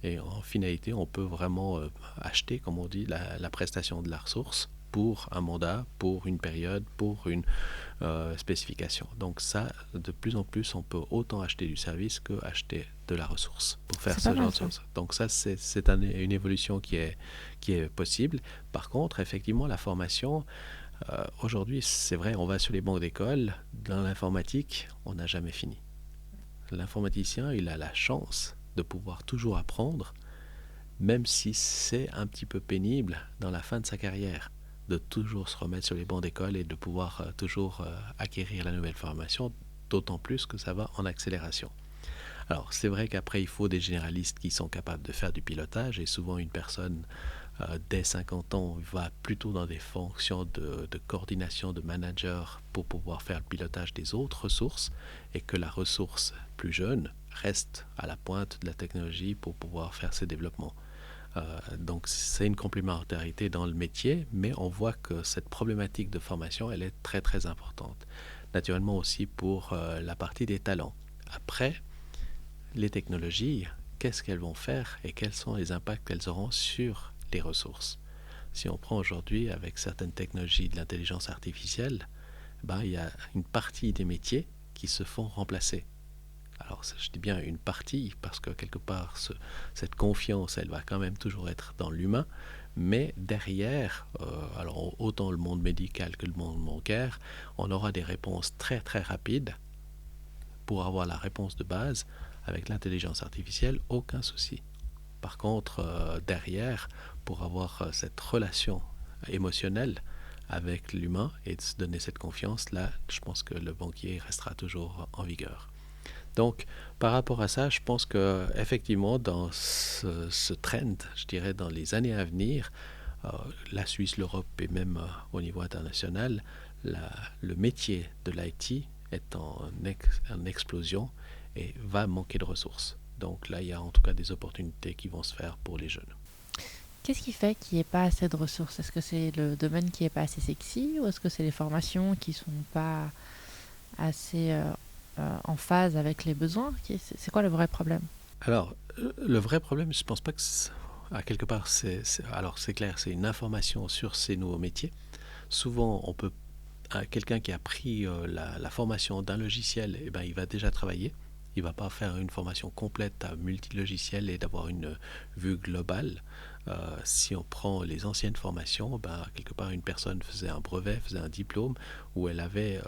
Et en finalité, on peut vraiment acheter, comme on dit, la prestation de la ressource pour un mandat, pour une période, pour une spécification. Donc ça, de plus en plus, on peut autant acheter du service que acheter de la ressource pour faire ce genre de choses. Donc ça, c'est une évolution qui est possible. Par contre, effectivement, la formation, aujourd'hui, c'est vrai, on va sur les bancs d'école. Dans l'informatique, on n'a jamais fini. L'informaticien, il a la chance de pouvoir toujours apprendre, même si c'est un petit peu pénible dans la fin de sa carrière, de toujours se remettre sur les bancs d'école et de pouvoir toujours acquérir la nouvelle formation, d'autant plus que ça va en accélération. Alors, c'est vrai qu'après, il faut des généralistes qui sont capables de faire du pilotage, et souvent une personne dès 50 ans va plutôt dans des fonctions de coordination, de manager pour pouvoir faire le pilotage des autres ressources, et que la ressource plus jeune reste à la pointe de la technologie pour pouvoir faire ses développements. Donc c'est une complémentarité dans le métier, mais on voit que cette problématique de formation, elle est très très importante. Naturellement aussi pour la partie des talents. Après, les technologies, qu'est-ce qu'elles vont faire et quels sont les impacts qu'elles auront sur les ressources? Si on prend aujourd'hui avec certaines technologies de l'intelligence artificielle, il y a une partie des métiers qui se font remplacer. Alors, je dis bien une partie, parce que quelque part, cette confiance, elle va quand même toujours être dans l'humain, mais derrière, alors autant le monde médical que le monde bancaire, on aura des réponses très très rapides pour avoir la réponse de base. Avec l'intelligence artificielle, aucun souci. Par contre, derrière, pour avoir cette relation émotionnelle avec l'humain et de se donner cette confiance, là, je pense que le banquier restera toujours en vigueur. Donc, par rapport à ça, je pense qu'effectivement, dans ce trend, je dirais dans les années à venir, la Suisse, l'Europe et même au niveau international, le métier de l'IT est en explosion et va manquer de ressources. Donc là, il y a en tout cas des opportunités qui vont se faire pour les jeunes. Qu'est-ce qui fait qu'il n'y ait pas assez de ressources? Est-ce que c'est le domaine qui n'est pas assez sexy, ou est-ce que c'est les formations qui ne sont pas assez en phase avec les besoins? C'est quoi le vrai problème? Alors, le vrai problème, je ne pense pas que à quelque part, alors c'est clair, c'est une information sur ces nouveaux métiers. Souvent, quelqu'un qui a pris la formation d'un logiciel, il va déjà travailler. Il ne va pas faire une formation complète à multilogiciel et d'avoir une vue globale. Si on prend les anciennes formations, quelque part, une personne faisait un brevet, faisait un diplôme où elle avait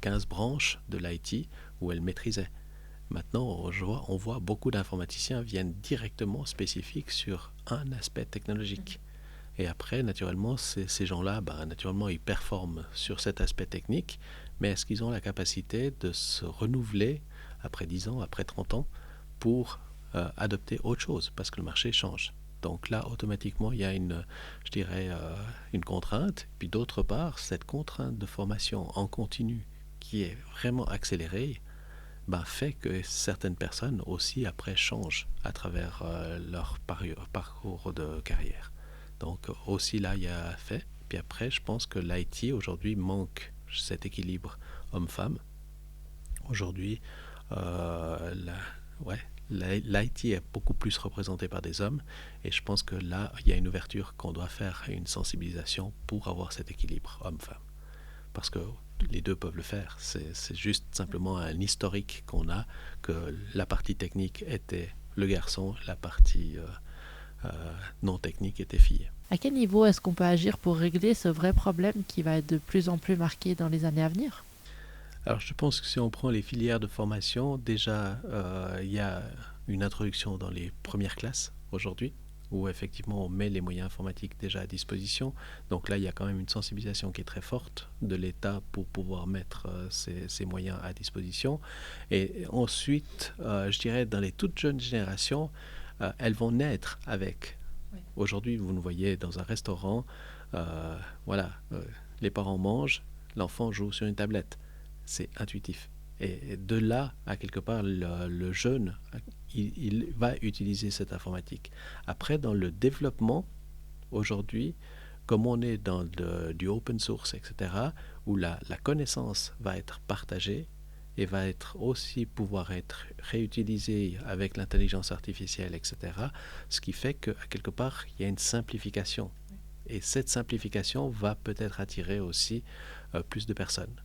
15 branches de l'IT où elle maîtrisait. Maintenant, on voit beaucoup d'informaticiens viennent directement spécifiques sur un aspect technologique. Et après, naturellement, ces gens-là, naturellement, ils performent sur cet aspect technique, mais est-ce qu'ils ont la capacité de se renouveler après 10 ans, après 30 ans, pour adopter autre chose, parce que le marché change. Donc là, automatiquement, il y a une contrainte. Puis d'autre part, cette contrainte de formation en continu qui est vraiment accélérée, fait que certaines personnes aussi après changent à travers leur parcours de carrière. Donc aussi là, il y a fait. Puis après, je pense que l'IT aujourd'hui manque cet équilibre homme-femme. Aujourd'hui, Ouais, l'IT est beaucoup plus représenté par des hommes et je pense que là, il y a une ouverture qu'on doit faire et une sensibilisation pour avoir cet équilibre homme-femme. Parce que les deux peuvent le faire. C'est juste simplement un historique qu'on a, que la partie technique était le garçon, la partie non technique était fille. À quel niveau est-ce qu'on peut agir pour régler ce vrai problème qui va être de plus en plus marqué dans les années à venir? Alors je pense que si on prend les filières de formation, déjà il y a une introduction dans les premières classes aujourd'hui, où effectivement on met les moyens informatiques déjà à disposition. Donc là, il y a quand même une sensibilisation qui est très forte de l'État pour pouvoir mettre ces moyens à disposition. Et ensuite, je dirais, dans les toutes jeunes générations, elles vont naître avec. Oui. Aujourd'hui, vous nous voyez dans un restaurant, les parents mangent, l'enfant joue sur une tablette. C'est intuitif. Et de là, à quelque part, le jeune, il va utiliser cette informatique. Après, dans le développement, aujourd'hui, comme on est dans du open source, etc., où la connaissance va être partagée et va être aussi pouvoir être réutilisée avec l'intelligence artificielle, etc., ce qui fait qu'à quelque part, il y a une simplification. Et cette simplification va peut-être attirer aussi plus de personnes.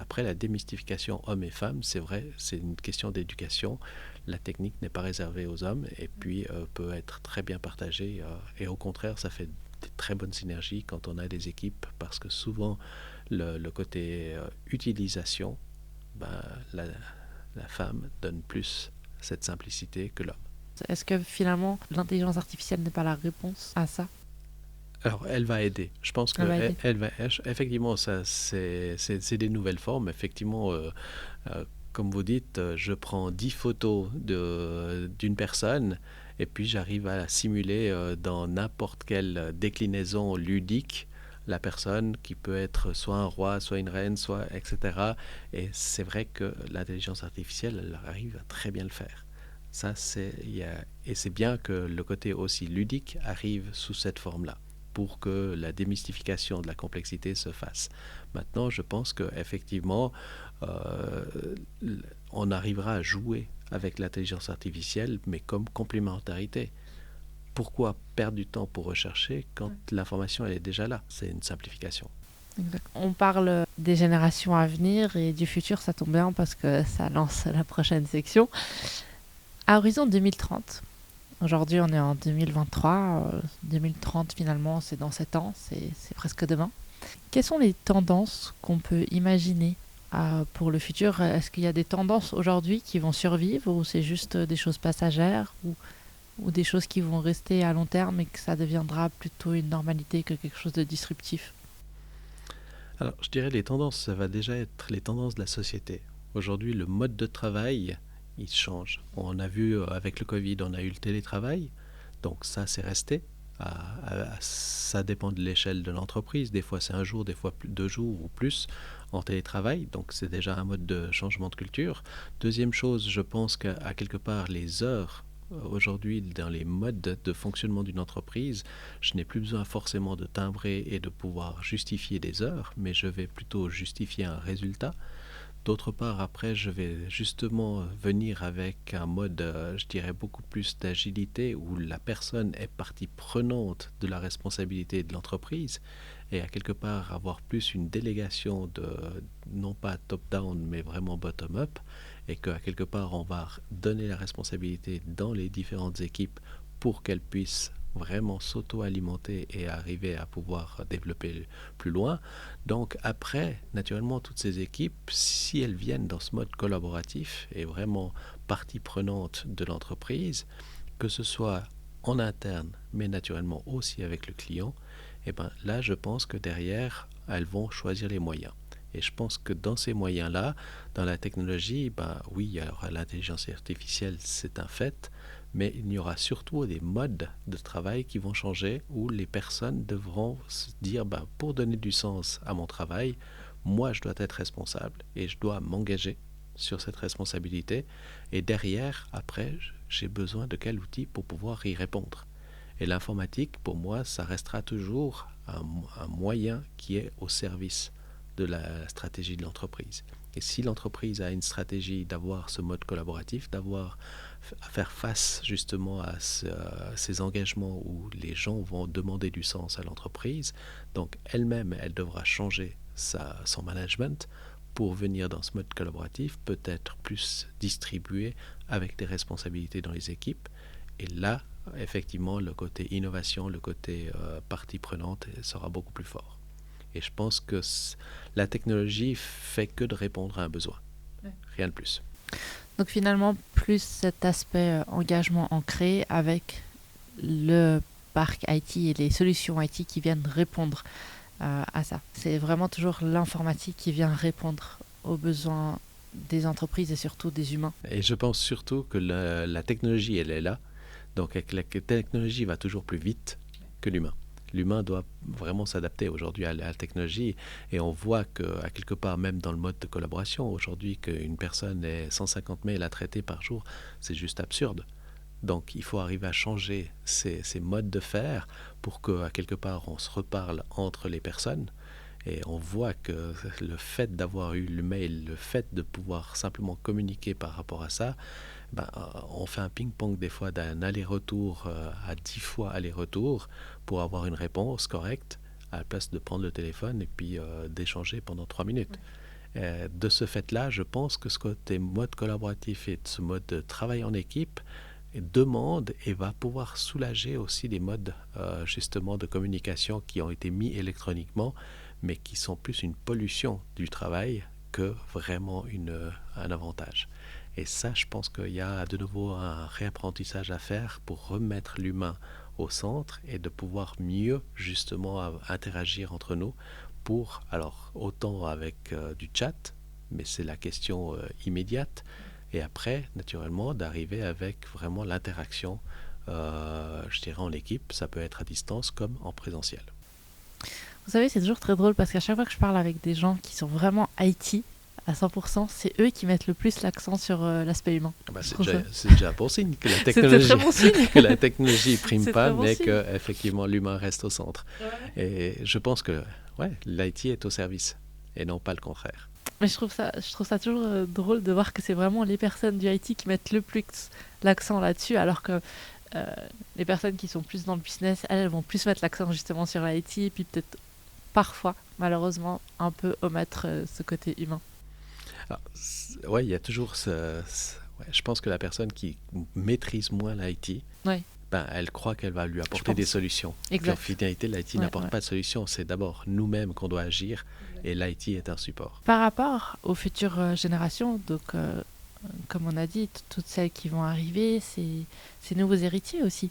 Après, la démystification hommes et femmes, c'est vrai, c'est une question d'éducation. La technique n'est pas réservée aux hommes et puis peut être très bien partagée. Et au contraire, ça fait des très bonnes synergies quand on a des équipes parce que souvent, le côté utilisation, la femme donne plus cette simplicité que l'homme. Est-ce que finalement, l'intelligence artificielle n'est pas la réponse à ça? Alors, elle va aider. Je pense que effectivement, ça, c'est des nouvelles formes. Effectivement, comme vous dites, je prends 10 photos d'une personne et puis j'arrive à la simuler dans n'importe quelle déclinaison ludique. La personne qui peut être soit un roi, soit une reine, soit etc. Et c'est vrai que l'intelligence artificielle, elle arrive à très bien le faire. Ça, et c'est bien que le côté aussi ludique arrive sous cette forme-là, pour que la démystification de la complexité se fasse. Maintenant, je pense qu'effectivement, on arrivera à jouer avec l'intelligence artificielle, mais comme complémentarité. Pourquoi perdre du temps pour rechercher quand l'information elle est déjà là? C'est une simplification. Exact. On parle des générations à venir et du futur, ça tombe bien parce que ça lance la prochaine section. À horizon 2030, aujourd'hui, on est en 2023. 2030, finalement, c'est dans 7 ans, c'est presque demain. Quelles sont les tendances qu'on peut imaginer pour le futur? Est-ce qu'il y a des tendances aujourd'hui qui vont survivre ou c'est juste des choses passagères ou des choses qui vont rester à long terme et que ça deviendra plutôt une normalité que quelque chose de disruptif? Alors, je dirais les tendances, ça va déjà être les tendances de la société. Aujourd'hui, le mode de travail, il change. On a vu avec le Covid, on a eu le télétravail, donc ça c'est resté. Ça dépend de l'échelle de l'entreprise. Des fois c'est un jour, des fois 2 jours ou plus en télétravail, donc c'est déjà un mode de changement de culture. Deuxième chose, je pense qu'à quelque part les heures, aujourd'hui dans les modes de fonctionnement d'une entreprise, je n'ai plus besoin forcément de timbrer et de pouvoir justifier des heures, mais je vais plutôt justifier un résultat. D'autre part, après, je vais justement venir avec un mode, je dirais, beaucoup plus d'agilité où la personne est partie prenante de la responsabilité de l'entreprise et à quelque part avoir plus une délégation de, non pas top-down, mais vraiment bottom-up et qu'à quelque part, on va donner la responsabilité dans les différentes équipes pour qu'elles puissent vraiment s'auto-alimenter et arriver à pouvoir développer plus loin. Donc après, naturellement, toutes ces équipes, si elles viennent dans ce mode collaboratif et vraiment partie prenante de l'entreprise, que ce soit en interne, mais naturellement aussi avec le client, et ben là, je pense que derrière, elles vont choisir les moyens. Et je pense que dans ces moyens-là, dans la technologie, ben oui, alors l'intelligence artificielle, c'est un fait, mais il y aura surtout des modes de travail qui vont changer où les personnes devront se dire pour donner du sens à mon travail, moi je dois être responsable et je dois m'engager sur cette responsabilité et derrière, après, j'ai besoin de quel outil pour pouvoir y répondre. Et l'informatique, pour moi, ça restera toujours un moyen qui est au service de la stratégie de l'entreprise. Et si l'entreprise a une stratégie d'avoir ce mode collaboratif, à faire face justement à ces engagements où les gens vont demander du sens à l'entreprise, donc elle-même, elle devra changer son management pour venir dans ce mode collaboratif, peut-être plus distribué avec des responsabilités dans les équipes. Et là, effectivement, le côté innovation, le côté partie prenante sera beaucoup plus fort. Et je pense que la technologie fait que de répondre à un besoin, rien de plus. Donc finalement, plus cet aspect engagement ancré avec le parc IT et les solutions IT qui viennent répondre à ça. C'est vraiment toujours l'informatique qui vient répondre aux besoins des entreprises et surtout des humains. Et je pense surtout que la technologie, elle est là. Donc la technologie va toujours plus vite que l'humain. L'humain doit vraiment s'adapter aujourd'hui à la technologie et on voit qu'à quelque part, même dans le mode de collaboration, aujourd'hui, qu'une personne ait 150 mails à traiter par jour, c'est juste absurde. Donc il faut arriver à changer ces modes de faire pour qu'à quelque part, on se reparle entre les personnes. Et on voit que le fait d'avoir eu le mail, le fait de pouvoir simplement communiquer par rapport à ça, on fait un ping-pong des fois d'un aller-retour à 10 fois aller-retour pour avoir une réponse correcte à la place de prendre le téléphone et puis d'échanger pendant 3 minutes. De ce fait-là, je pense que ce côté mode collaboratif et ce mode de travail en équipe demande et va pouvoir soulager aussi des modes justement de communication qui ont été mis électroniquement mais qui sont plus une pollution du travail que vraiment un avantage. Et ça, je pense qu'il y a de nouveau un réapprentissage à faire pour remettre l'humain au centre et de pouvoir mieux justement interagir entre nous pour, alors autant avec du chat, mais c'est la question immédiate, et après, naturellement, d'arriver avec vraiment l'interaction, je dirais en équipe, ça peut être à distance comme en présentiel. Vous savez, c'est toujours très drôle parce qu'à chaque fois que je parle avec des gens qui sont vraiment IT à 100%, c'est eux qui mettent le plus l'accent sur l'aspect humain. C'est déjà bon signe que la technologie, bon signe. que la technologie prime pas, bon mais signe. que effectivement l'humain reste au centre. Ouais. Et je pense que l'IT est au service et non pas le contraire. Mais je trouve ça toujours drôle de voir que c'est vraiment les personnes du IT qui mettent le plus l'accent là-dessus, alors que les personnes qui sont plus dans le business, elles vont plus mettre l'accent justement sur l'IT et puis peut-être parfois, malheureusement, un peu omettre ce côté humain. Oui, il y a toujours je pense que la personne qui maîtrise moins l'IT, elle croit qu'elle va lui apporter des solutions. Exact. En finalité, l'IT n'apporte pas de solution. C'est d'abord nous-mêmes qu'on doit agir et l'IT est un support. Par rapport aux futures générations, donc comme on a dit, toutes celles qui vont arriver, ces nouveaux héritiers aussi,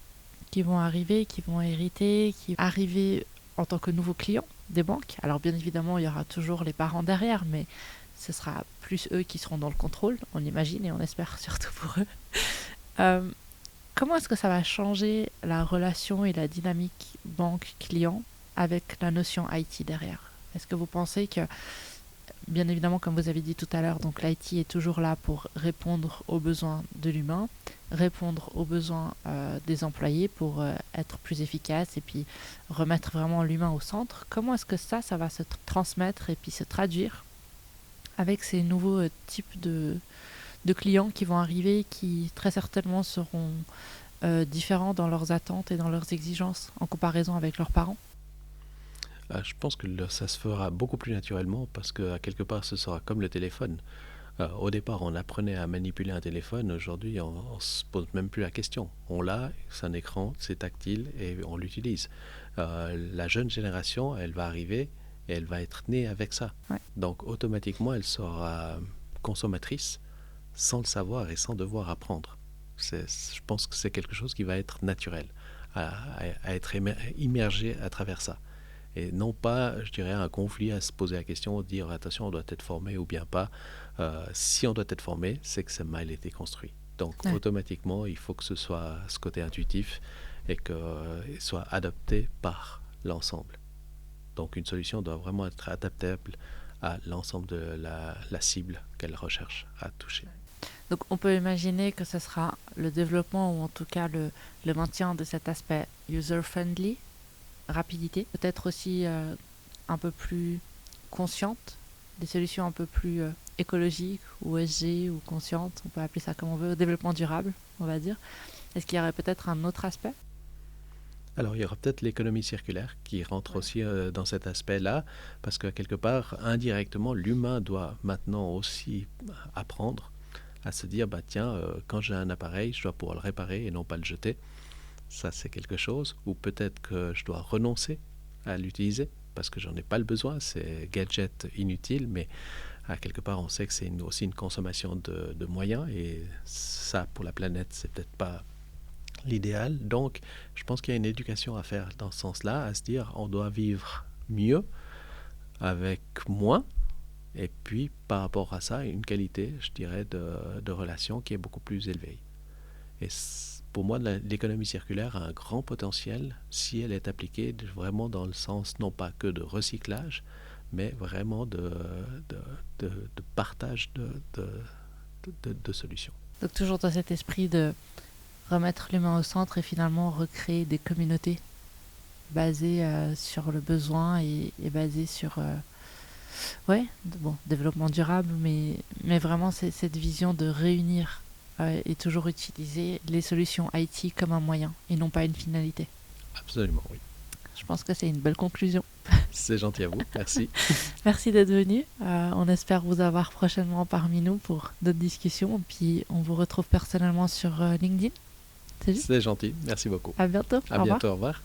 qui vont arriver, qui vont hériter, qui vont arriver en tant que nouveaux clients des banques. Alors bien évidemment, il y aura toujours les parents derrière, mais ce sera plus eux qui seront dans le contrôle, on imagine et on espère surtout pour eux. Comment est-ce que ça va changer la relation et la dynamique banque-client avec la notion IT derrière ? Est-ce que vous pensez que, bien évidemment, comme vous avez dit tout à l'heure, donc l'IT est toujours là pour répondre aux besoins de l'humain, répondre aux besoins des employés pour être plus efficace et puis remettre vraiment l'humain au centre. Comment est-ce que ça va se transmettre et puis se traduire avec ces nouveaux types de clients qui vont arriver, qui très certainement seront différents dans leurs attentes et dans leurs exigences en comparaison avec leurs parents? Je pense que ça se fera beaucoup plus naturellement parce qu'à quelque part ce sera comme le téléphone. Au départ on apprenait à manipuler un téléphone, aujourd'hui on ne se pose même plus la question. On l'a, c'est un écran, c'est tactile et on l'utilise. La jeune génération, elle va arriver et elle va être née avec ça. Ouais. Donc automatiquement elle sera consommatrice sans le savoir et sans devoir apprendre. Je pense que c'est quelque chose qui va être naturel, à être immergé à travers ça. Et non pas, je dirais, un conflit à se poser la question, de dire attention, on doit être formé ou bien pas. Si on doit être formé, c'est que ça a mal été construit. Donc automatiquement, il faut que ce soit ce côté intuitif et qu'il soit adapté par l'ensemble. Donc une solution doit vraiment être adaptable à l'ensemble de la cible qu'elle recherche à toucher. Donc on peut imaginer que ce sera le développement ou en tout cas le maintien de cet aspect user-friendly, rapidité, peut-être aussi un peu plus consciente, des solutions un peu plus écologique ou ESG ou consciente, on peut appeler ça comme on veut, développement durable, on va dire. Est-ce qu'il y aurait peut-être un autre aspect? Alors, il y aura peut-être l'économie circulaire qui rentre aussi dans cet aspect-là, parce que quelque part, indirectement, l'humain doit maintenant aussi apprendre à se dire, bah tiens, quand j'ai un appareil, je dois pouvoir le réparer et non pas le jeter. Ça, c'est quelque chose. Ou peut-être que je dois renoncer à l'utiliser parce que j'en ai pas le besoin. C'est gadget inutile, mais à quelque part, on sait que c'est aussi une consommation de moyens et ça, pour la planète, c'est peut-être pas l'idéal. Donc, je pense qu'il y a une éducation à faire dans ce sens-là, à se dire on doit vivre mieux avec moins. Et puis, par rapport à ça, une qualité, je dirais, de relation qui est beaucoup plus élevée. Et pour moi, l'économie circulaire a un grand potentiel si elle est appliquée vraiment dans le sens, non pas que de recyclage, mais vraiment de partage de solutions. Donc toujours dans cet esprit de remettre l'humain au centre et finalement recréer des communautés basées sur le besoin et basées sur développement durable, mais vraiment cette vision de réunir et toujours utiliser les solutions IT comme un moyen et non pas une finalité. Absolument, oui. Je pense que c'est une belle conclusion. C'est gentil à vous, merci. Merci d'être venu. On espère vous avoir prochainement parmi nous pour d'autres discussions. Puis on vous retrouve personnellement sur LinkedIn. C'est gentil, merci beaucoup. À bientôt. À bientôt, au revoir.